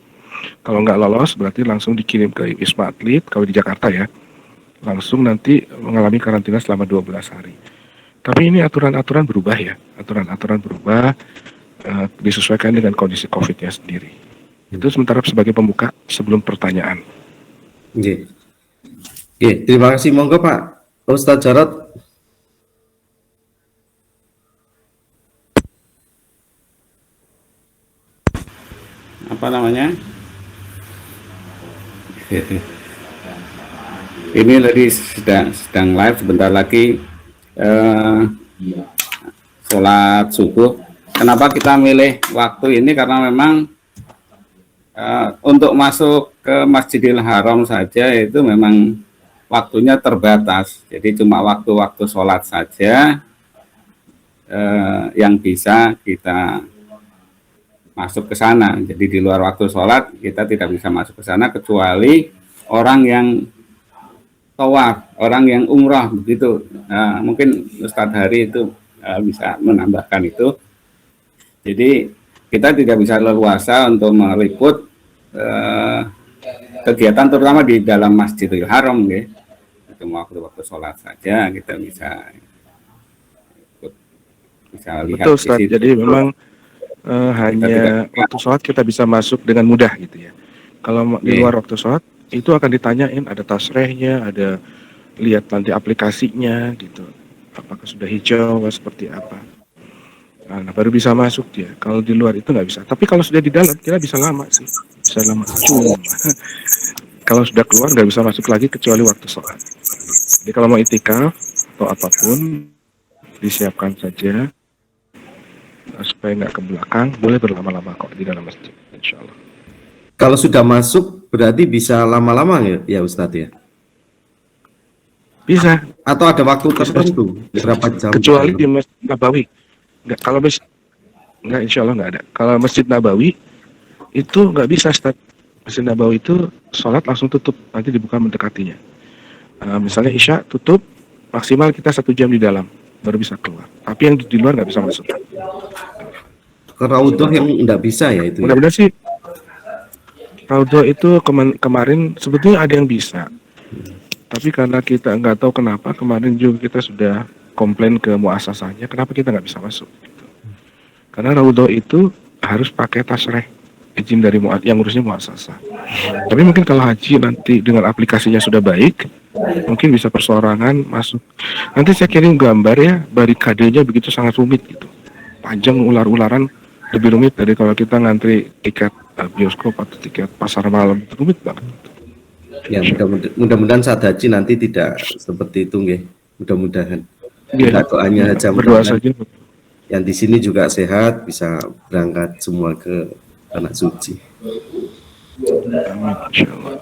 Kalau nggak lolos berarti langsung dikirim ke Wisma Atlet kalau di Jakarta ya. Langsung nanti mengalami karantina selama 12 hari. Tapi ini aturan-aturan berubah ya. Aturan-aturan berubah disesuaikan dengan kondisi COVID-nya sendiri. Itu sementara sebagai pembuka sebelum pertanyaan. Yeah. Oke, terima kasih. Monggo Pak Ustadz Jarot. Apa namanya? Ini tadi sedang live, sebentar lagi sholat subuh. Kenapa kita milih waktu ini? Karena memang untuk masuk ke Masjidil Haram saja itu memang waktunya terbatas. Jadi cuma waktu-waktu sholat saja yang bisa kita masuk ke sana. Jadi di luar waktu sholat kita tidak bisa masuk ke sana kecuali orang yang tawaf, orang yang umrah begitu. Mungkin Ustadz Hari itu bisa menambahkan itu. Jadi kita tidak bisa leluasa untuk meliput kegiatan terutama di dalam Masjidil Haram, gitu. Cuma waktu-waktu sholat saja kita bisa lihat. Betul Ustaz, jadi memang hanya waktu sholat kita bisa masuk dengan mudah gitu ya. Kalau di luar waktu sholat itu akan ditanyain, ada tasrehnya, ada lihat nanti aplikasinya gitu, apakah sudah hijau atau seperti apa. Nah, baru bisa masuk dia. Kalau di luar itu nggak bisa. Tapi kalau sudah di dalam kita bisa lama sih, bisa lama. Cuma kalau sudah keluar nggak bisa masuk lagi kecuali waktu sholat. Jadi kalau mau itikaf atau apapun disiapkan saja supaya nggak ke belakang, boleh berlama-lama kok di dalam masjid, insya Allah. Kalau sudah masuk berarti bisa lama-lama ya Ustadz ya? Bisa. Atau ada waktu tertentu berapa jam? Kecuali di Masjid Nabawi. Nggak, kalau nggak, insya Allah nggak ada. Kalau Masjid Nabawi itu nggak bisa, Ustaz. Masjid Nabawi itu sholat langsung tutup, nanti dibuka mendekatinya. Misalnya Isya tutup, maksimal kita 1 jam di dalam, baru bisa keluar. Tapi yang di luar nggak bisa masuk. Ke Raudhah yang nggak bisa ya itu? Mudah-mudahan sih Raudhah itu kemarin sebetulnya ada yang bisa. Tapi karena kita nggak tahu kenapa, kemarin juga kita sudah komplain ke muasasahnya, kenapa kita nggak bisa masuk. Karena Raudhah itu harus pakai tasreh, izin dari yang ngurusnya muasasah. Tapi mungkin kalau haji nanti dengan aplikasinya sudah baik, mungkin bisa perseorangan masuk. Nanti saya kirim gambar ya, barikadenya begitu sangat rumit gitu. Panjang, ular-ularan, lebih rumit dari kalau kita ngantri tiket bioskop atau tiket pasar malam. Rumit banget. Ya, mudah-mudahan saat haji nanti tidak seperti itu, nggih. Mudah-mudahan. Kita doanya aja, berdoa saja. Yang di sini juga sehat, bisa berangkat semua ke tanah suci. Amin, insyaallah.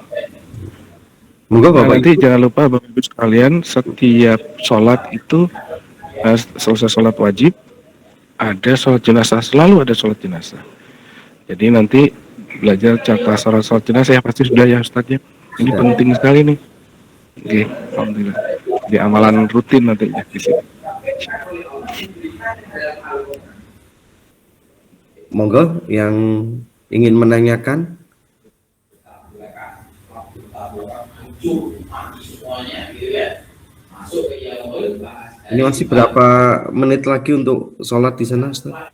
Moga Bapak nanti jangan lupa Bapak Ibu sekalian, setiap sholat itu selesai sholat wajib ada sholat jenazah, selalu ada sholat jenazah. Jadi nanti belajar cara sholat jenazah ya, pasti sudah ya Ustaz ya. Ini penting sekali nih. Oke, alhamdulillah. Di amalan rutin nanti ya di sini. Monggo yang ingin menanyakan. Ini masih berapa menit lagi untuk sholat di sana, Ustaz?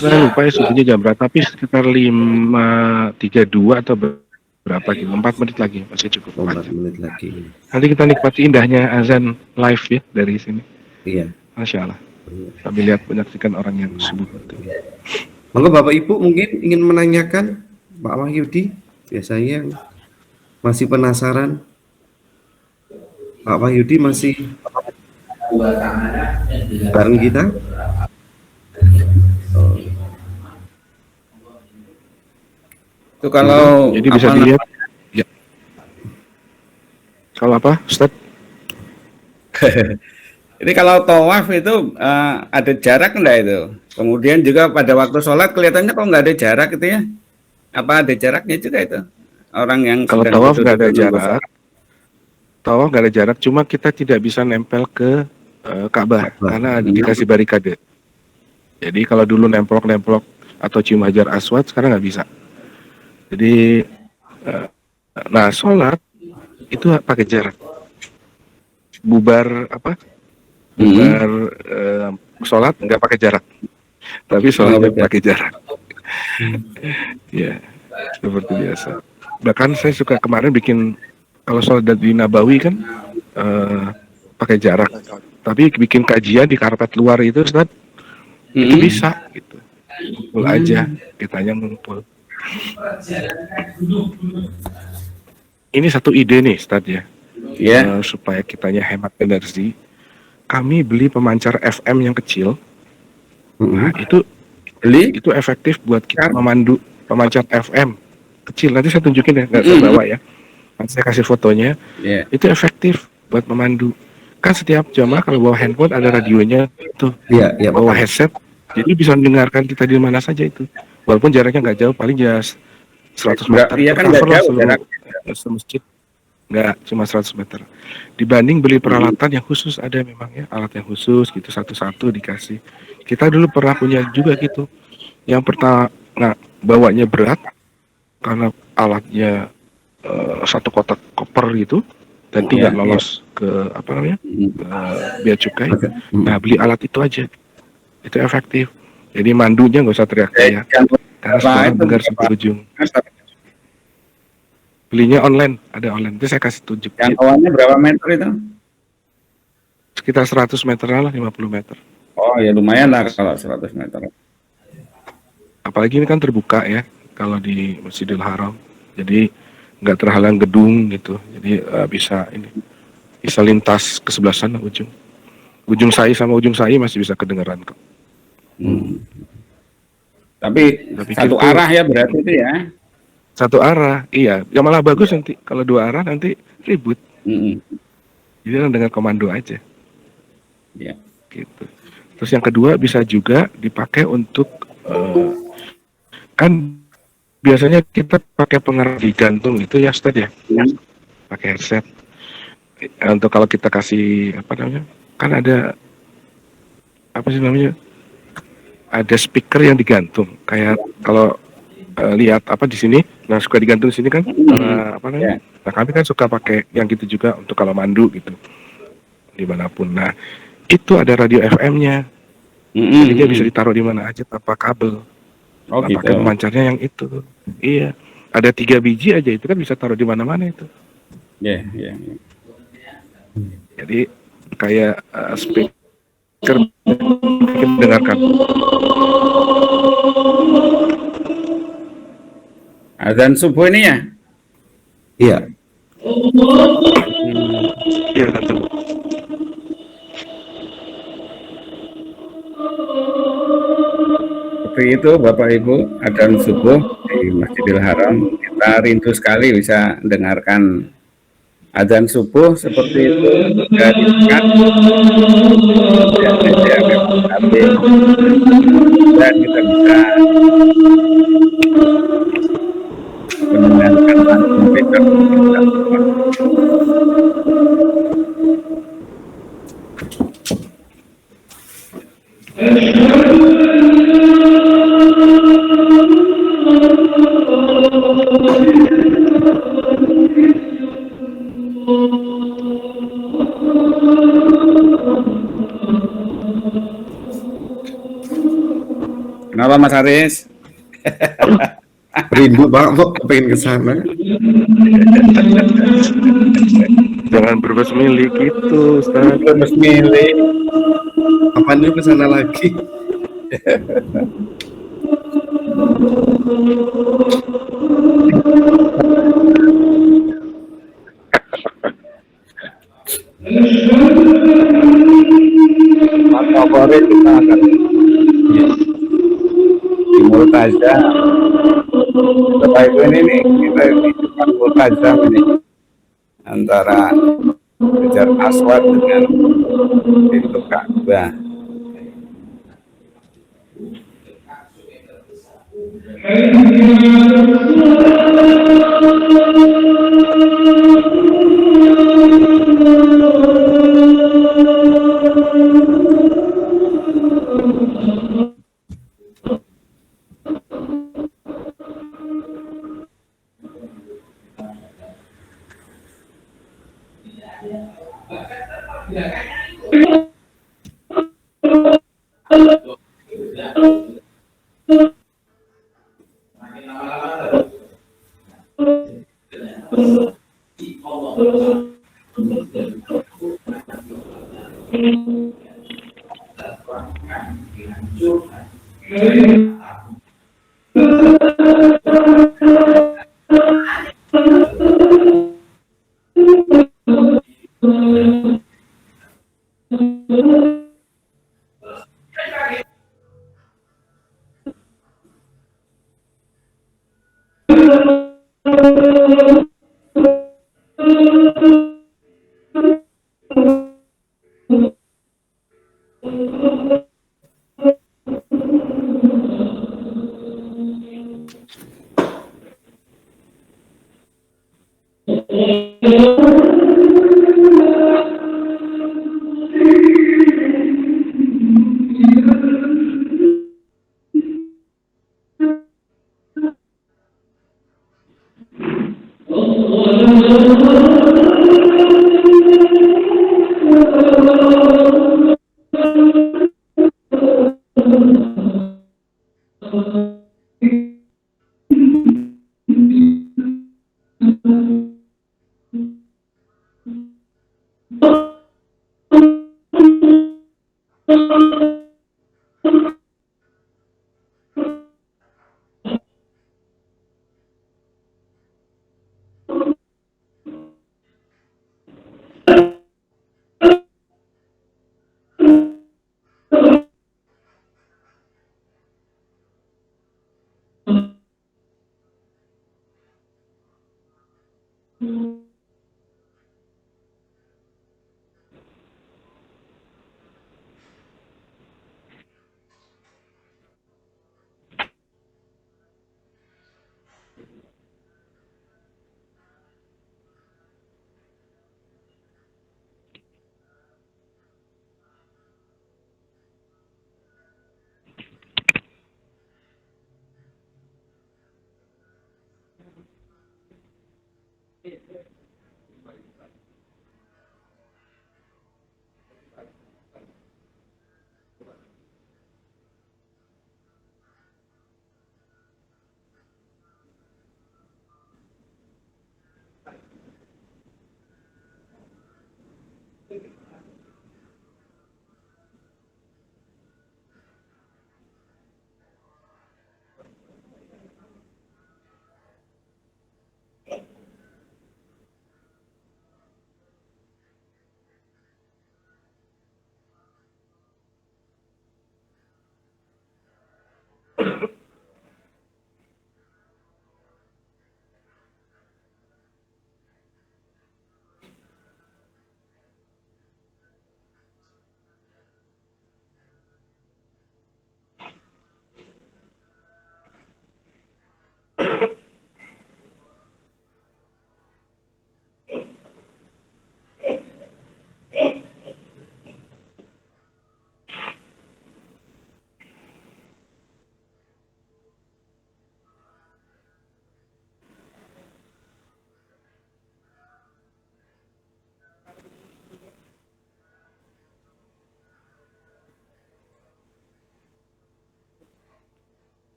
Saya lupa ya subuhnya jam berapa, tapi sekitar 5.32 atau berapa gitu, 4 menit lagi masih cukup. 4 menit lagi. Nanti kita nikmati indahnya azan live ya dari sini. Iya. Masya Allah. Sambil lihat menyaksikan orang yang subuh. Monggo Bapak Ibu mungkin ingin menanyakan Pak Wahyudi, biasanya masih penasaran. Pak Wahyudi masih bareng kita? Itu kalau jadi bisa dilihat ya. Kalau apa, Ustaz? Ini kalau tawaf itu ada jarak enggak itu? Kemudian juga pada waktu sholat kelihatannya kok nggak ada jarak itu ya? Apa ada jaraknya juga itu? Orang yang kalau tawaf nggak ada jarak. Tawaf nggak ada jarak, cuma kita tidak bisa nempel ke Ka'bah karena dikasih barikade. Jadi kalau dulu nemplok atau cium hajar aswad, sekarang nggak bisa. Jadi, nah sholat itu pakai jarak. Bubar apa? Bubar sholat nggak pakai jarak, tapi sholatnya pakai jarak. Ya, seperti biasa. Bahkan saya suka kemarin bikin kalau sholat di Nabawi kan pakai jarak. Tapi bikin kajian di karpet luar itu Ustaz, itu bisa gitu. Ngumpul aja, kitanya ngumpul. Ini satu ide nih Ustaz ya. Supaya kitanya hemat energi. Kami beli pemancar FM yang kecil. Nah, itu efektif buat kita memandu pemancar FM kecil. Nanti saya tunjukin ya, nggak saya bawa ya. Nanti saya kasih fotonya. Itu efektif buat memandu. Kan setiap jamaah kalau bawa handphone ada radionya tuh. Bawa headset, jadi bisa mendengarkan kita di mana saja itu. Walaupun jaraknya nggak jauh, paling ya 100 meter. Iya kan nggak jauh masjid. Nggak, cuma 100 meter. Dibanding beli peralatan yang khusus, ada memang ya alat yang khusus gitu, satu-satu dikasih. Kita dulu pernah punya juga gitu. Yang pertama bawanya berat karena alatnya satu kotak koper gitu dan tidak lolos ke apa namanya bea cukai. Nah, beli alat itu aja, itu efektif. Jadi mandunya nggak usah teriak-teriak karena semua dengar sampai ujung. Belinya online, ada online. Itu saya kasih tunjuk. Jangkauannya berapa meter itu? Sekitar 100 meter lah, 50 meter. Oh ya lumayan lah kalau 100 meter. Apalagi ini kan terbuka ya, kalau di Masjidil Haram. Jadi nggak terhalang gedung gitu. Jadi bisa lintas ke sebelah sana ujung. Ujung Sai sama ujung Sai masih bisa kedengeran kok. Tapi satu arah ya berarti itu ya? Satu arah, iya. Yang malah bagus nanti kalau dua arah nanti ribut. Jadi kan dengan komando aja. Gitu. Terus yang kedua bisa juga dipakai untuk kan biasanya kita pakai pengeras di gantung itu ya Ustaz ya. Pakai headset. Untuk kalau kita kasih apa namanya? Kan ada apa sih namanya? Ada speaker yang digantung. Kayak kalau lihat apa di sini, nah suka digantung di sini kan, apa namanya? Nah kami kan suka pakai yang gitu juga untuk kalau mandu gitu, dimanapun. Nah itu ada radio FM-nya, jadi dia bisa ditaruh di mana aja tanpa kabel. Nah, pakai pemancarnya yang itu, iya. Ada 3 biji aja itu kan bisa taruh di mana-mana itu. Jadi kayak speaker kita dengarkan. Azan subuh ini ya? Iya. Iya, betul. Seperti itu Bapak Ibu, azan subuh di Masjidil Haram. Kita rindu sekali bisa dengarkan azan subuh seperti itu dari dekat. Dan kita bisa mendengarkan komputer. Kenapa Mas Haris? Rindu banget kok pengen ke sana. Jangan berbesmili gitu, Ustaz. Bersmili. Kapan yuk ke sana lagi? Maka sore kita akan di Multazam. Bapak Ibu ini nih, kita di depan Multazam ini antara Hajar Aswad dengan pintu Ka'bah.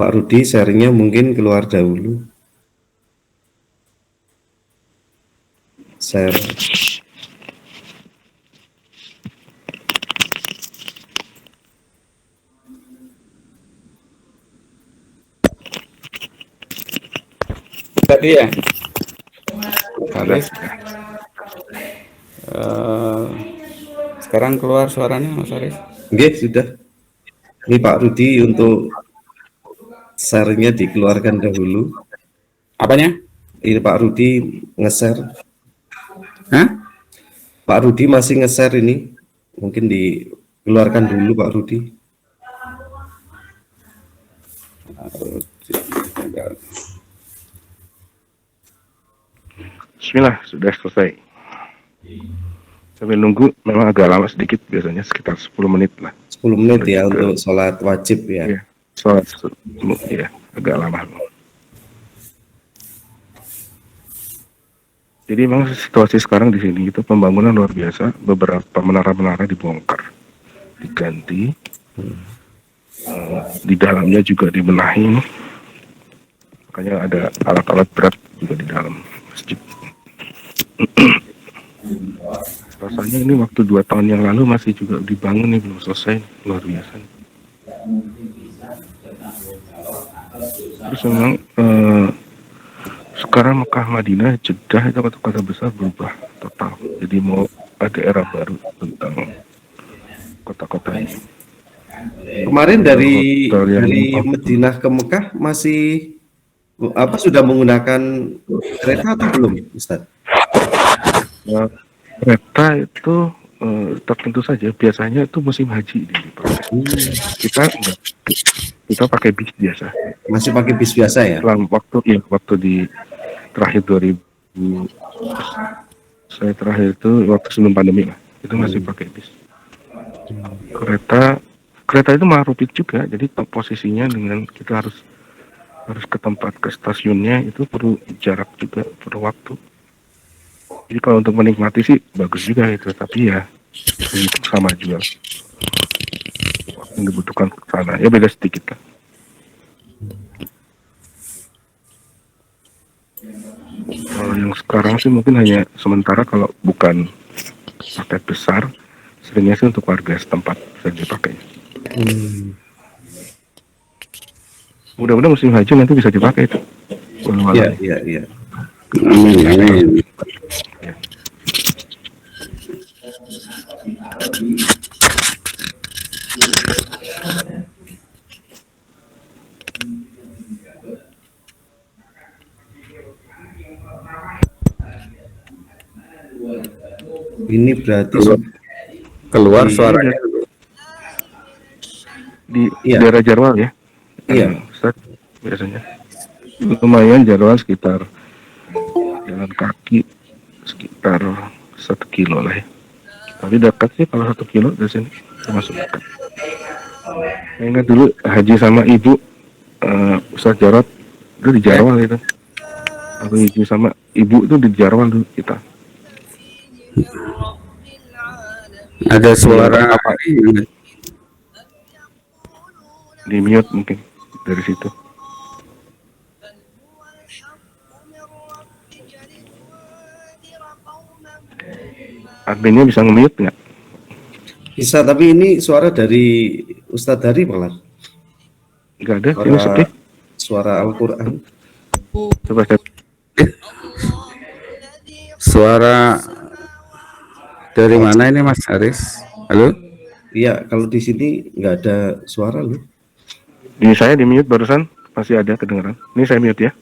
Pak Rudi sharingnya mungkin keluar dahulu. Share. Tadi ya, Sudah. Haris. Sekarang keluar suaranya, Mas Haris. Oke, sudah. Ini Pak Rudi untuk share-nya dikeluarkan dahulu. Apanya? Ini Pak Rudi nge-share. Hah? Pak Rudi masih nge-share ini. Mungkin dikeluarkan dulu Pak Rudi. Bismillah, sudah selesai. Sambil nunggu memang agak lama sedikit, biasanya sekitar 10 menit lah. 10 menit ya Ke- untuk sholat wajib ya. Iya, sholat ya agak lama. Jadi memang situasi sekarang di sini itu pembangunan luar biasa, beberapa menara-menara dibongkar, diganti, di dalamnya juga dibenahi, makanya ada alat-alat berat juga di dalam masjid. Rasanya ini waktu 2 tahun yang lalu masih juga dibangun nih, belum selesai, luar biasa. Terus memang sekarang Mekah, Madinah, Jeddah itu kota-kota besar berubah total. Jadi mau ada era baru tentang kota-kota ini. Kemarin dari Hotel yang Madinah ke Mekah masih sudah menggunakan kereta atau belum, Ustaz? kereta itu tertentu saja. Biasanya itu musim haji dipakai. Kita enggak. Kita pakai bis biasa. Masih pakai bis biasa ya? Waktu di terakhir 2000 saya terakhir itu waktu sebelum pandemi lah. Itu masih pakai bis. Kereta itu marupit juga. Jadi posisinya dengan kita harus ke tempat, ke stasiunnya itu perlu jarak juga, perlu waktu. Jadi kalau untuk menikmati sih bagus juga itu, tapi ya itu sama juga yang dibutuhkan ke sana, ya beda sedikit lah. Kalau yang sekarang sih mungkin hanya sementara, kalau bukan paket besar, seringnya sih untuk warga setempat bisa dipakai. Mudah-mudahan musim haji nanti bisa dipakai itu. Iya. Amin. Ini berarti Keluar suaranya. Di Iya. daerah Jarwal ya. Iya. Ustaz, biasanya lumayan Jarwal, sekitar jalan kaki sekitar 1 kilo lah ya. Tapi dekat sih kalau 1 kilo dari sini, termasuk dekat. Saya ingat dulu haji sama ibu Ustaz Jarot itu di Jarwal itu. Aku haji sama ibu itu di Jarwal dulu kita. Ada suara apa? Di mute mungkin dari situ. Adminnya bisa nge-mute nggak? bisa, tapi ini suara dari Ustadz Dari malah. Nggak ada, ini sepi. Suara Al-Quran. Coba saya Suara dari mana ini, Mas Haris? Halo? Iya, kalau di sini nggak ada suara loh. Di saya di mute barusan, masih ada kedengaran. Ini saya mute ya.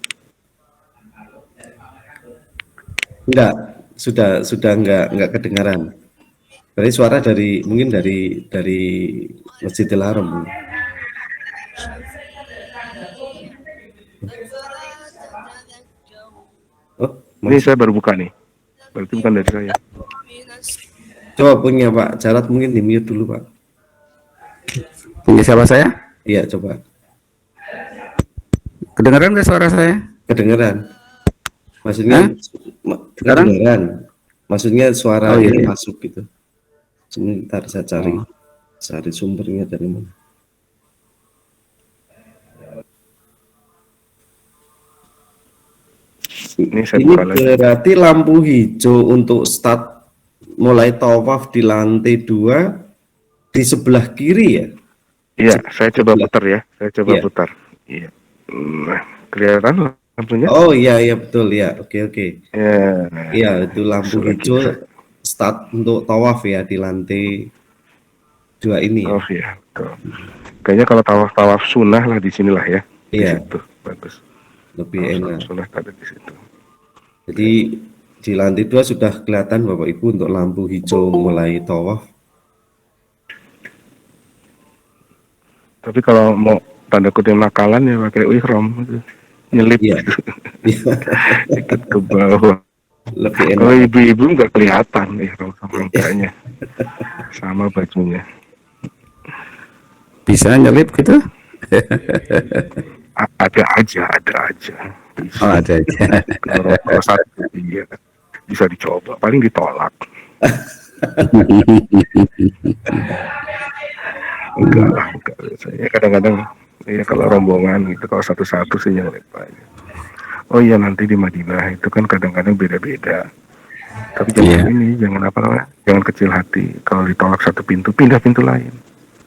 Enggak, sudah nggak kedengaran. Berarti suara mungkin dari Masjidil Haram. Oh, Ini saya baru buka nih. Berarti bukan dari saya. coba punya Pak Jarot mungkin di mute dulu Pak. Punya siapa saya? Iya, coba. Kedengaran nggak suara saya? Kedengaran. Maksudnya Sekarang? kedengaran. Maksudnya suara Oh, iya. ini masuk gitu. Sebentar saya cari sumbernya dari mana. Ini saya Ini buka lagi. berarti lampu hijau untuk start mulai tawaf di lantai 2 di sebelah kiri ya? Iya, saya coba Sebelah. putar ya. Saya coba Iya. putar. Iya. Nah, kelihatan lampunya? Oh iya iya betul ya. Oke. Ya, Iya itu lampu lagi. hijau start untuk tawaf ya di lantai 2 ini ya. Oh ya, betul. Kayaknya kalau tawaf sunnah lah di sinilah ya. Di Iya, situ. Bagus. lebih Tawaf enak. sunnah ada di situ. Jadi di lantai 2 sudah kelihatan Bapak Ibu untuk lampu hijau mulai tawaf. Tapi kalau mau tanda kutip nakalan ya pakai ihram gitu. Nyelip Iya. gitu. Ikut ke bawah. Lebih Kalau enak. ibu-ibu nggak kelihatan ihram sama enggaknya. Sama bajunya. Bisa nyelip gitu? Ada aja. Oh, ada aja. Kalau satu iya bisa dicoba, paling ditolak. Enggak lah. Saya kadang-kadang ya kalau rombongan gitu, kalau satu-satu sih nyelip aja. Oh iya, nanti di Madinah itu kan kadang-kadang beda-beda. Tapi jangan ini, jangan apa namanya, jangan kecil hati. Kalau ditolak satu pintu, pindah pintu lain.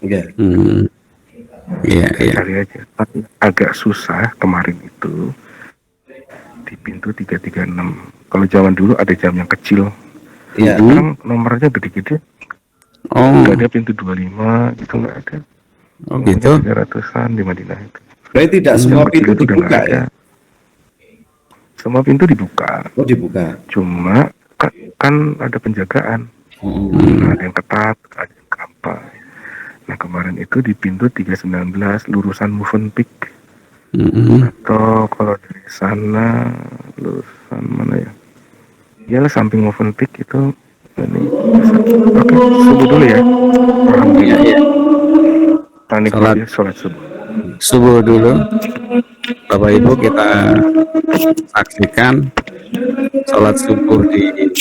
Iya. Iya. Cari aja. Tapi agak susah kemarin itu di pintu 336. Kalau zaman dulu ada jam yang kecil. Iya. Sekarang nomornya gede-gede. Oh, Nggak ada pintu 25 gitu, nggak ada. oh gitu. 300-an di Madinah itu. Berarti tidak semua Yang kecil pintu itu udah dibuka nggak ada. ya? Semua pintu dibuka. Oh dibuka. Cuma kan ada penjagaan. Ada yang ketat, ada yang gampang. Nah kemarin itu di pintu 319 lurusan Movenpick. Atau kalau dari sana lurusan mana ya? Iyalah samping Movenpick itu. Ini oke, subuh dulu ya. Alhamdulillah. Panik aja sholat subuh. Subuh dulu. Bapak Ibu kita saksikan sholat subuh di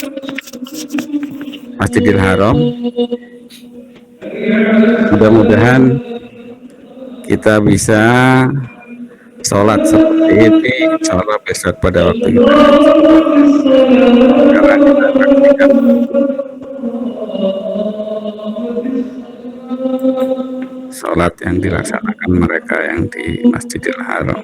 Masjidil Haram. Mudah-mudahan kita bisa sholat seperti ini, insya Allah besok pada waktu kita praktikan sholat yang dilaksanakan mereka yang di Masjidil Haram.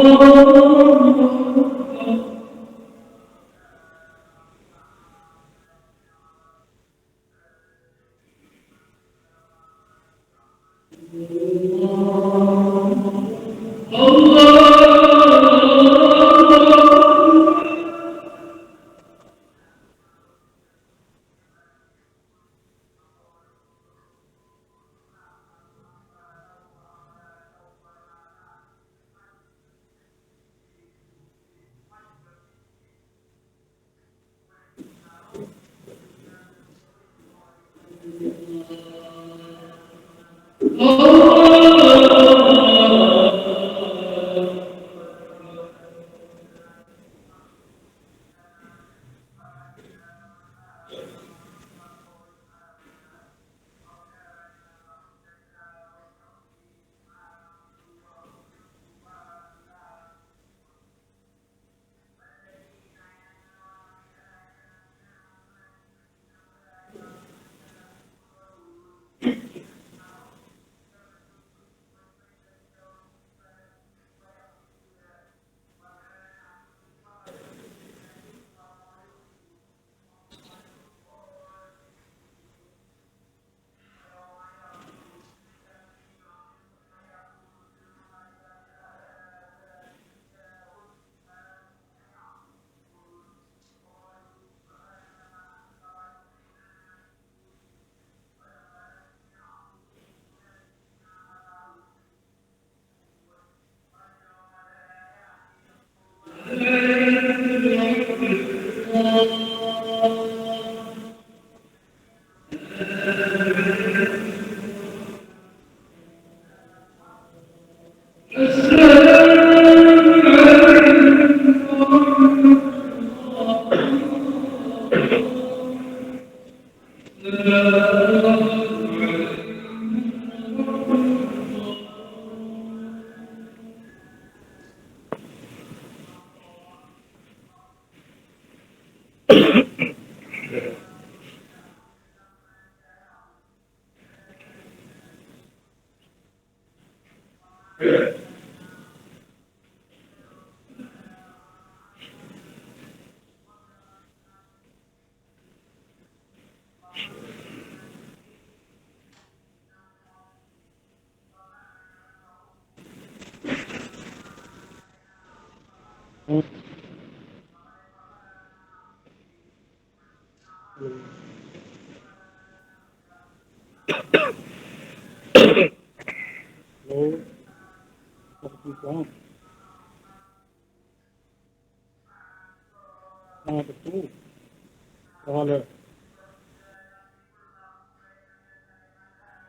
betul.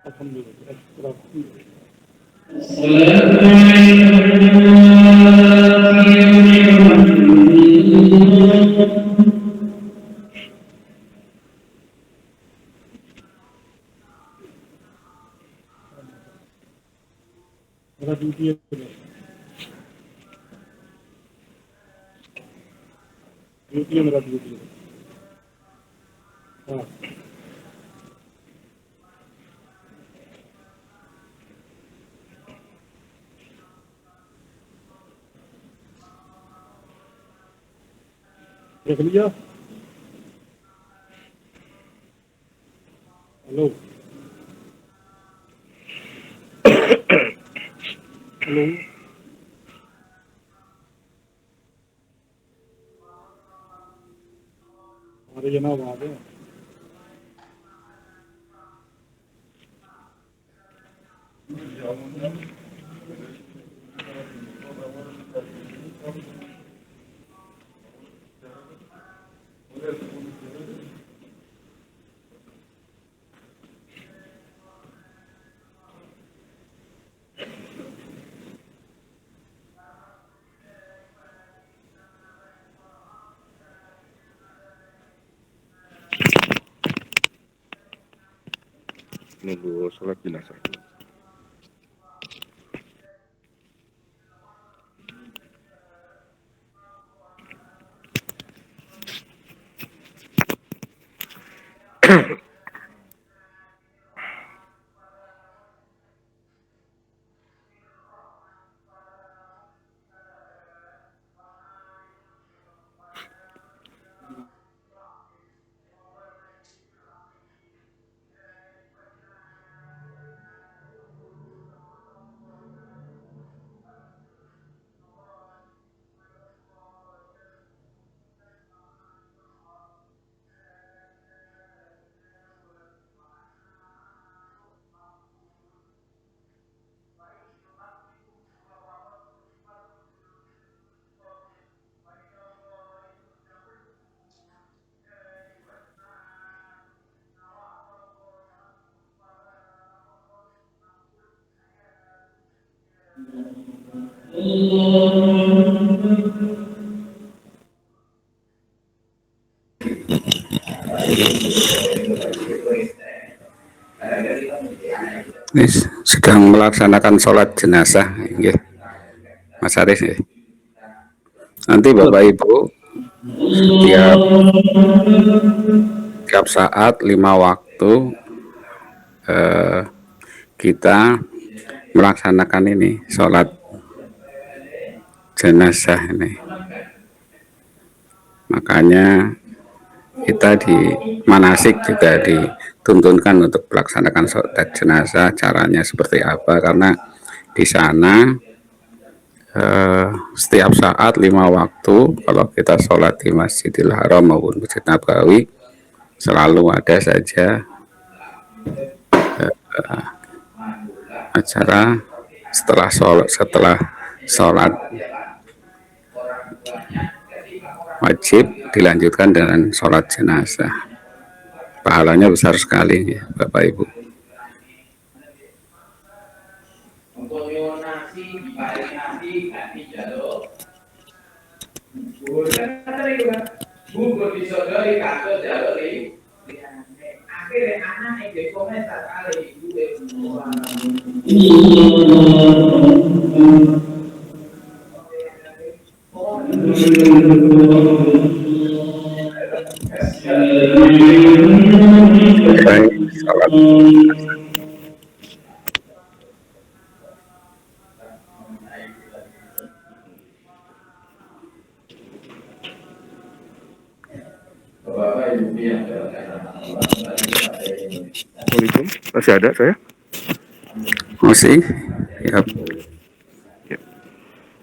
Alhamdulillah. देख लिया। Hello hello हमारे जनाब आ गए। Nunggu sholat jenazah. Ini sedang melaksanakan sholat jenazah, nggih. Mas Aris, nggih. Nanti Bapak Ibu tiap saat 5 waktu kita melaksanakan ini sholat jenazah ini. Makanya kita di manasik juga dituntunkan untuk melaksanakan sholat jenazah. Caranya seperti apa? Karena di sana setiap saat 5 waktu kalau kita sholat di Masjidil Haram maupun Masjid Nabawi selalu ada saja acara setelah sholat wajib dilanjutkan dengan sholat jenazah. Pahalanya besar sekali ya Bapak Ibu. Baik, salat. Assalamualaikum, masih ada saya? Masih? Ya. Ya.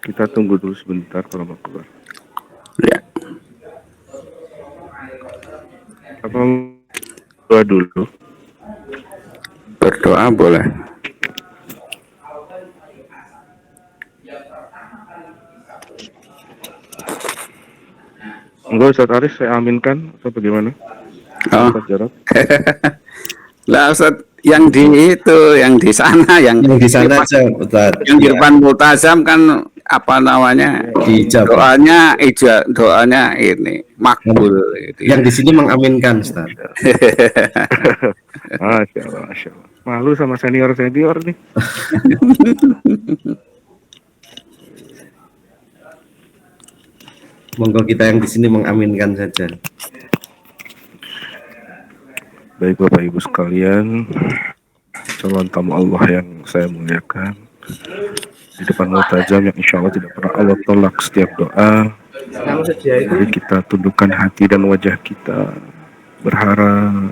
Kita tunggu dulu sebentar kalau mau keluar. Ya. Apa doa dulu? Berdoa boleh. Enggak, Ustaz Aris saya aminkan atau bagaimana? Oh. Ustaz Jarot. Lah Ustaz, yang di sana yang di sana aja, Ustaz. yang di depan Multazam kan apa namanya? Dijawab. Doanya ini makbul gitu. Yang di sini mengaminkan, Ustaz. Masya Allah, Masya Allah. Malu sama senior nih. Monggo kita yang di sini mengaminkan saja. Baik Bapak Ibu sekalian, calon tamu Allah yang saya muliakan, di depan Multazam yang insya Allah tidak pernah Allah tolak setiap doa. Mari kita tundukkan hati dan wajah kita, berharap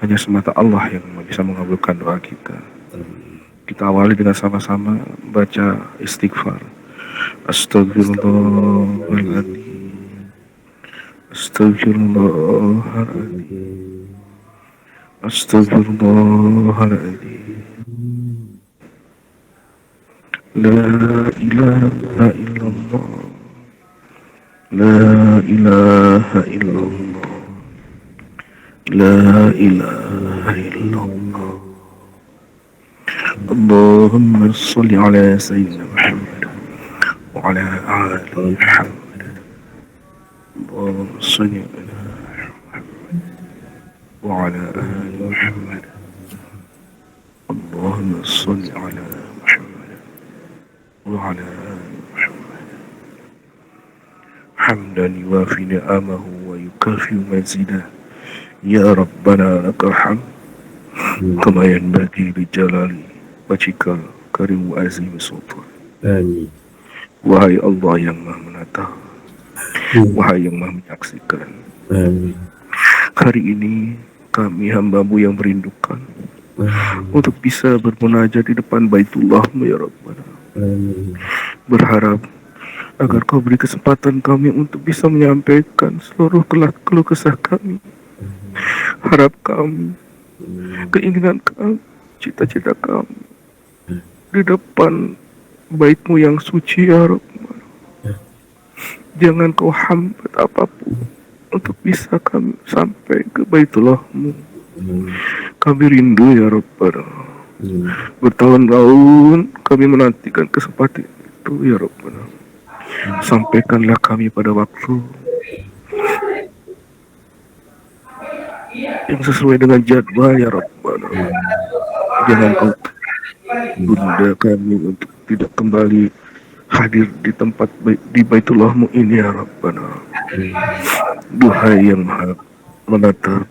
hanya semata Allah yang bisa mengabulkan doa kita. Kita awali dengan sama-sama baca istighfar. Astagfirullahaladzim. Astagfirullahaladzim. Astagfirullahaladzim. La ilaha illallah. La ilaha illallah. La ilaha illallah. Allahumma salli ala Sayyidina Muhammad wa ala ali Muhammad. Allahumma salli ala وعلى آل محمد اللهم صل على محمد وعلى آل محمد حمدا يوافي نعمه ويكافئ مزيده يا ربنا لك الحمد كما ينبغي لجلال وجهك الكريم وعظيم سلطان. Amin. Wahai Allah yang Maha Menatap, wahai yang Maha Menyaksikan, hari ini kami hamba-Mu yang merindukan untuk bisa bermunajat di depan Baitullah-Mu ya Rabbana. Berharap agar Kau beri kesempatan kami untuk bisa menyampaikan seluruh keluh kesah kami, harap kami, keinginan kami, cita-cita kami di depan Bait-Mu yang suci ya Rabbana. Jangan Kau hambat apapun untuk bisa kami sampai ke Baitullah-Mu. Kami rindu ya Rabbana. Bertahun-tahun kami menantikan waktu ya Rabbana. Sampaikanlah kami pada waktu yang sesuai dengan jadwal ya Rabbana. Jangan kau tunda kami untuk tidak kembali hadir di tempat di Baitullahmu ini ya Rabbana. Duhai yang maha menatap,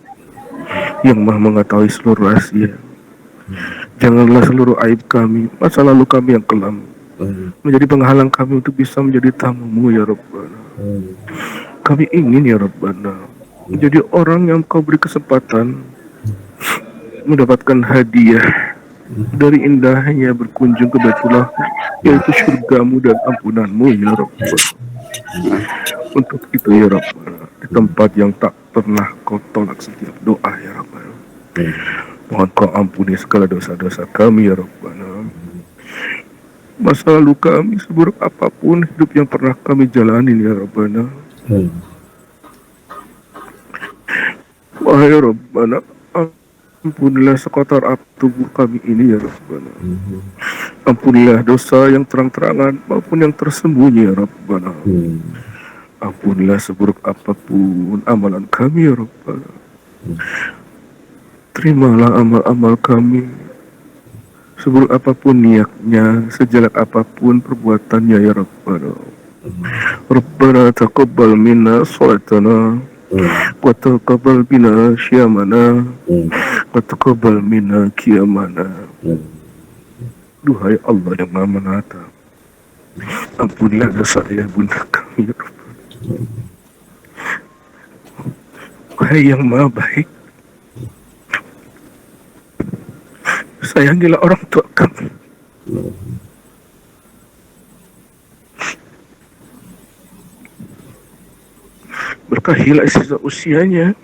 yang maha mengetahui seluruh rahasia, janganlah seluruh aib kami, masa lalu kami yang kelam menjadi penghalang kami untuk bisa menjadi tamumu ya Rabbana. Kami ingin ya Rabbana menjadi orang yang kau beri kesempatan mendapatkan hadiah dari indahnya berkunjung ke Baitullah, yaitu surgamu dan ampunanmu ya Rabbana. Untuk itu ya Rabbana, di tempat yang tak pernah kau tolak setiap doa ya Rabbana, mohon kau ampuni segala dosa-dosa kami ya Rabbana. Masa lalu kami seburuk apapun hidup yang pernah kami jalani ya Rabbana, wahai Rabbana, ampunilah sekotor api tubuh kami ini ya Rabbana. Ampunilah dosa yang terang-terangan maupun yang tersembunyi ya Rabbana. Ampunilah seburuk apapun amalan kami ya Rabbana. Terimalah amal-amal kami, seburuk apapun niatnya, sejelek apapun perbuatannya ya Rabbana. Rabbana taqabbal minna sholatana wa taqabbal bina syamana wa taqabbal minna qiyamana. Duhai Allah yang maha menatap, ampunilah dosa ayah bunda kami ya Rabbana. Wahai yang maha baik, sayangilah orang tua kami. Berkahilah sisa usianya.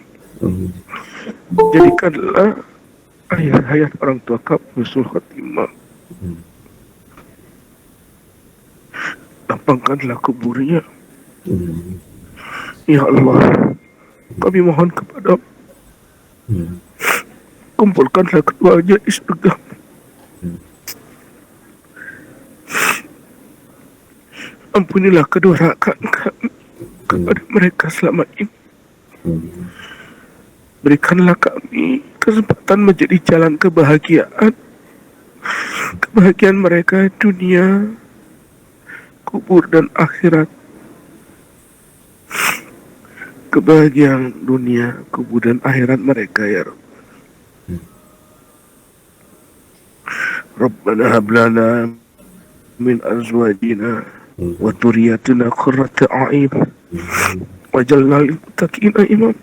Jadikanlah hayat orang tua kami husnul khotimah. Lapangkanlah kuburnya. Ya Allah, kami mohon kepada kumpulkanlah keduanya di surga. Ampunilah kedurhakaan kami kepada mereka selama ini. Berikanlah kami kesempatan menjadi jalan kebahagiaan mereka dunia, kubur dan akhirat. Kebahagiaan dunia, kubur dan akhirat mereka ya Rabb. Rabbana hab lana min azwajina wa dhurriyyatina qurrata a'yun waj'alna lil muttaqina imam.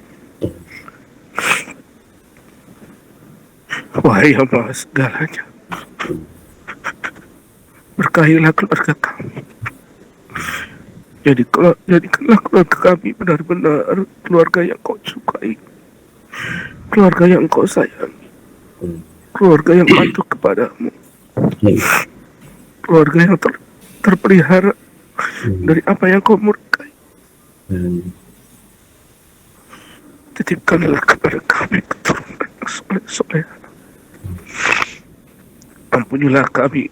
Wahai yang maha segalanya, berkahilah keluarga kami. Jadikanlah keluarga kami benar-benar keluarga yang kau sukai, keluarga yang kau sayangi, keluarga yang patuh kepadamu, keluarga yang terpelihara dari apa yang kau murkai. Titipkanlah kepada kami keturunan yang soleh-soleh. Ampunilah kami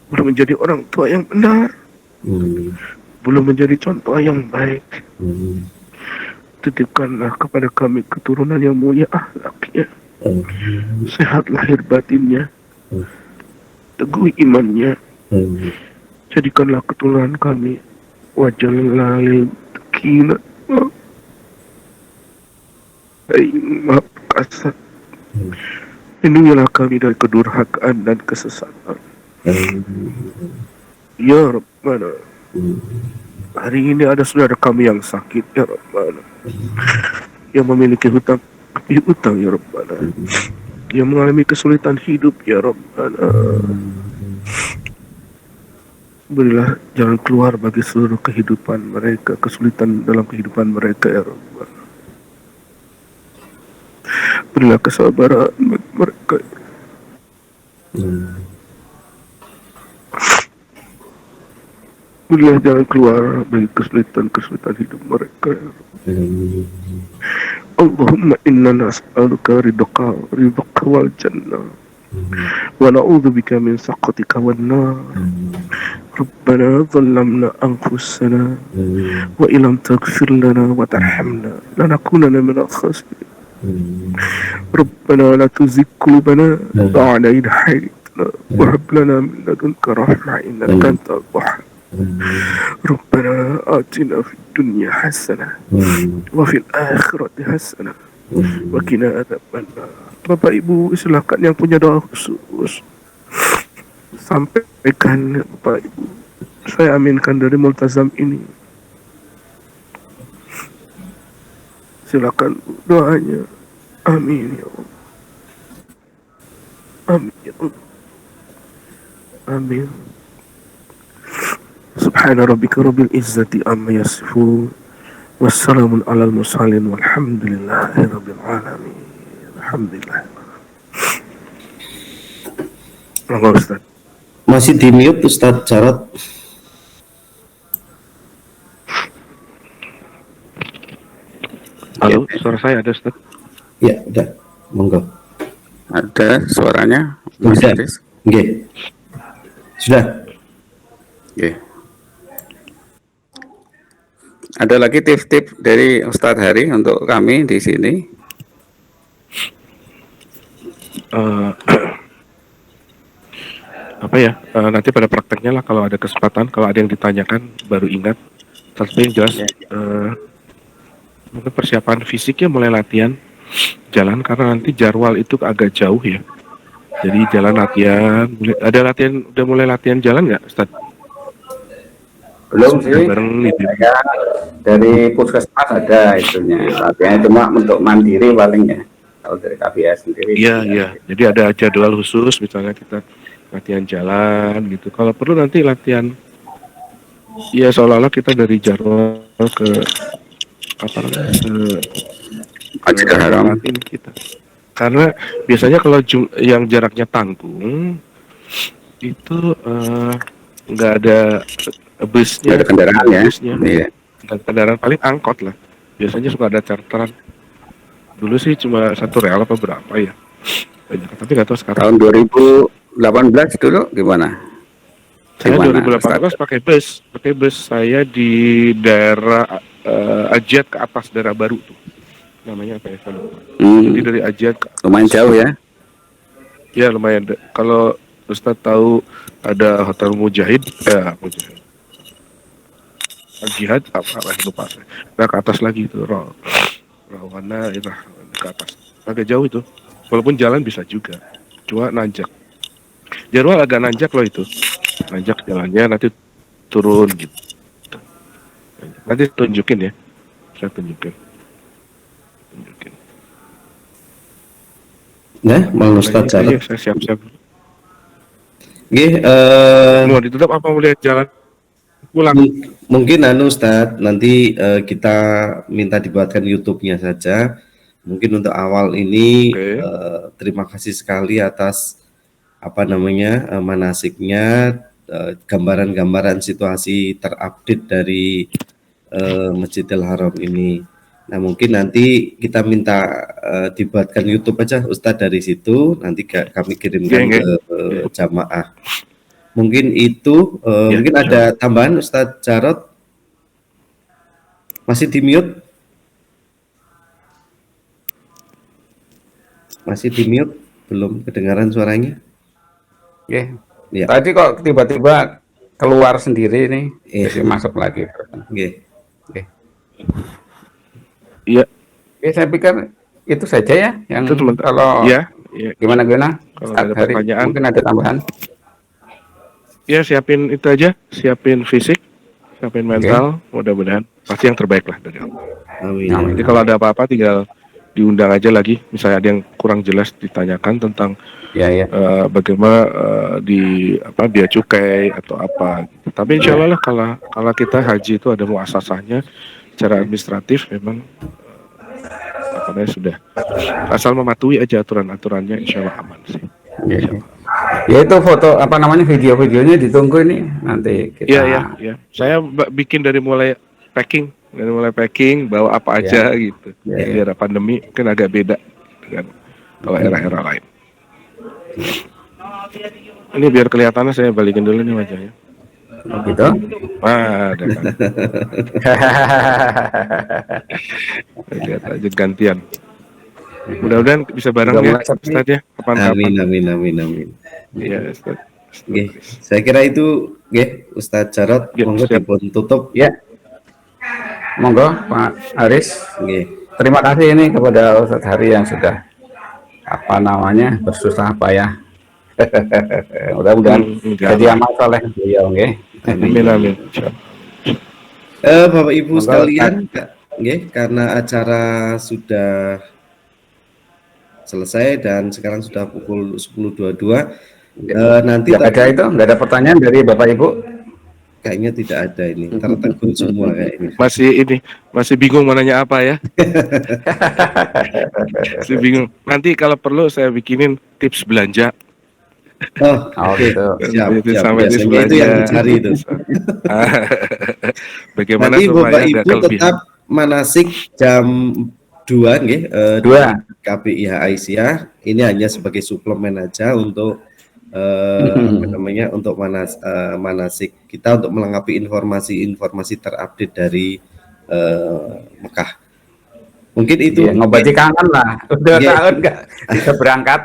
belum menjadi orang tua yang benar, belum menjadi contoh yang baik. Titipkanlah kepada kami keturunan yang mulia akhlaknya, sehat lahir batinnya, teguh imannya. Jadikanlah keturunan kami wajallah lil muttaqina, maha perkasa. Lindungilah kami dari kedurhakaan dan kesesatan. Ya Rabbana, hari ini ada saudara kami yang sakit ya Rabbana, yang memiliki hutang ya Rabbana, yang mengalami kesulitan hidup ya Rabbana. Berilah jalan keluar bagi seluruh kehidupan mereka, kesulitan dalam kehidupan mereka ya Rabbana. Berilah kesabaran bagi mereka. Berilah jalan keluar bagi kesulitan hidup mereka. Allahumma inna nas'aluka ridhaka wal jannah wa na'udzubika min sakhatika wan nar. ربنا ظلمنا أنفسنا وإن لم تغفر لنا وترحمنا لنكونن من الخاسرين ربنا لا تزغ قلوبنا بعد إذ هديتنا وهب لنا من لدنك رحمة إنك أنت الوهاب ربنا آتنا في الدنيا حسنة وفي الآخرة حسنة وقنا عذاب النار. Bapak Ibu silakan yang punya doa khusus sampaikan Bapak Ibu. Saya aminkan dari multazam ini. Silakan doanya. Amin ya Allah. Amin ya Allah. Amin. Subhana rabbika rabbil izzati amma yasifun. Wassalamun alal mursalin walhamdulillahi rabbil alamin. Alhamdulillah. Monggo Ustaz. Masih di mute Ustadz Jarot. Halo, suara saya ada Ustaz? Ya, udah. Monggo. Ada suaranya, Mas Sudah. Idris? Oke. Sudah. Oke. Ada lagi tips-tips dari Ustadz Hari untuk kami di sini? Nanti pada prakteknya lah kalau ada kesempatan, kalau ada yang ditanyakan baru ingat. Tapi yang jelas mungkin persiapan fisiknya mulai latihan jalan karena nanti jadwal itu agak jauh ya. Jadi jalan latihan, udah mulai latihan jalan nggak, Ustaz? Belum sih. Bareng nih. Ya, dari puskesmas ada itunya. Latihan cuma untuk mandiri paling ya. Kalau dari KBS sendiri. Iya. Jadi ada jadwal khusus, misalnya kita latihan jalan gitu. Kalau perlu nanti latihan, ya seolah-olah kita dari jadwal ke Masjidil Haram. latihan kita. Karena biasanya kalau yang jaraknya tanggung itu nggak ada busnya, Nggak ada kendaraan ya. busnya. Iya. Dan kendaraan paling angkot lah. Biasanya suka ada charteran. Dulu sih cuma satu rel apa berapa ya? Banyak, tapi nggak tahu sekarang. Tahun 2018 dulu gimana? Saya Gimana, 2018 pakai bus. Saya di daerah Ajiat ke atas, daerah baru tuh. Namanya apa ya? Saya lupa. Jadi dari Ajiat ke Lumayan jauh ya. ya lumayan. Kalau Ustaz tahu ada Hotel Mujahid, Mujahid. Al-Jihad apa lupa saya. Nah, ke atas lagi itu Rawana itu ke atas. Agak jauh itu. Walaupun jalan bisa juga. Cuma nanjak. Jadwal agak nanjak loh itu. Nanjak jalannya nanti turun gitu. Nanti tunjukin ya. Saya tunjukin. Nah, Mang Ustadz Jarot. Saya siap-siap. Oke, Mau ditutup apa mau lihat jalan? Pulang. mungkin Ustadz nanti kita minta dibuatkan YouTube-nya saja. Mungkin untuk awal ini terima kasih sekali atas manasiknya, gambaran-gambaran situasi terupdate dari Masjidil Haram ini. Nah, mungkin nanti kita minta dibuatkan YouTube aja Ustadz dari situ, nanti kami kirimkan ke jamaah. Mungkin itu, mungkin ada tambahan Ustadz Jarot? Masih di mute? Masih di mute? Belum kedengaran suaranya? Oke. Ya. Tadi kok tiba-tiba keluar sendiri nih, jadi masuk lagi. Oke. Iya. Oke, saya pikir itu saja ya yang Itu kalau gimana kalau ada pertanyaan mungkin ada tambahan. Ya siapin itu aja, siapin fisik, siapin mental, mudah-mudahan pasti yang terbaik lah dari Allah. Amin. Jadi kalau ada apa-apa tinggal diundang aja lagi, misalnya ada yang kurang jelas ditanyakan tentang bagaimana di biaya cukai atau apa. Tapi insya Allah lah kalau kita haji itu ada muasasahnya, secara administratif memang sudah asal mematuhi aja aturan-aturannya, insya Allah aman sih. Ya itu foto video-videonya ditunggu ini nanti kita. Iya. Saya bikin dari mulai packing, bawa apa aja gitu. Biar pandemi mungkin agak beda dengan kalau era-era lain. Ini biar kelihatannya saya balikin dulu nih wajahnya. Gitu. Ada kan. Lihat aja gantian. Mudah-mudahan bisa bareng Udah ya, mulai sepi. Ustadz ya, kapan-kapan. Amin, amin, amin, amin. Iya, Ustadz. Nggih, saya kira itu nggih Ustadz Jarot, Ya, monggo siap. dipun tutup. Ya, monggo Pak Aris. Nggih. Terima kasih ini kepada Ustadz Hari yang sudah bersusah payah. Mudah-mudahan Enggak jadi lah. amal soleh beliau, nggih. Amin, amin. Bapak Ibu Monggo, sekalian, nggih, karena acara sudah selesai dan sekarang sudah pukul 10.22. Nanti Nggak ada itu, nggak ada pertanyaan dari Bapak Ibu. kayaknya tidak ada ini, tertegun semua kayaknya. Masih bingung mau nanya apa ya? Masih bingung. Nanti kalau perlu saya bikinin tips belanja. Oh, Oh, oke. gitu. Siap, Itu siap. sampai Biasanya belanja. itu yang dicari itu. Bagaimana Nanti supaya Bapak nggak Ibu kelebihan? tetap manasik jam 2 nggih, di 2. KBIH Aisyah. Ini hanya sebagai suplemen aja untuk apa namanya, untuk manasik kita untuk melengkapi informasi terupdate dari Mekah. Mungkin itu. Iya, ngobati kangen lah. Udah Iya. tahun nggak bisa berangkat.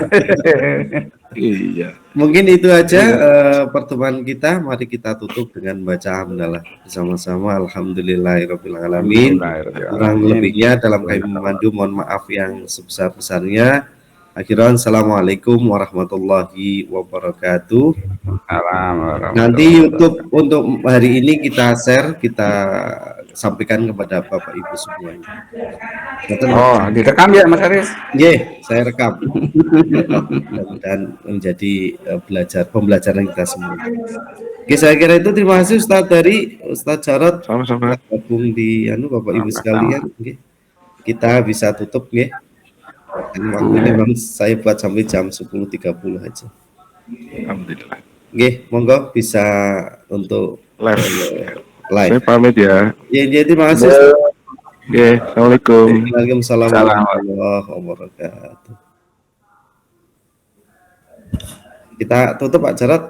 Iya. Mungkin itu aja pertemuan kita. Mari kita tutup dengan baca hamdalah bersama-sama. Alhamdulillahirobbilalamin. Kurang lebihnya dalam kami memandu mohon maaf yang sebesar-besarnya. Akhiran, assalamualaikum warahmatullahi wabarakatuh. Nanti YouTube untuk hari ini kita share, kita sampaikan kepada Bapak Ibu semuanya. Oh, direkam ya Mas Aris? Ye, saya rekam. Dan menjadi pembelajaran kita semua. Oke, saya kira itu. Terima kasih Ustadz dari Ustadz Jarot. Sama-sama. Gabung di Bapak Ibu sekalian. Oke. Kita bisa tutup nggih. Dan waktunya memang saya buat sampai jam 10.30 aja. Alhamdulillah. Oke, monggo bisa untuk Live. live. Saya pamit ya. Ya, terima kasih. Oke, assalamualaikum. Waalaikumsalam warahmatullahi wabarakatuh. Kita tutup Pak Jarot.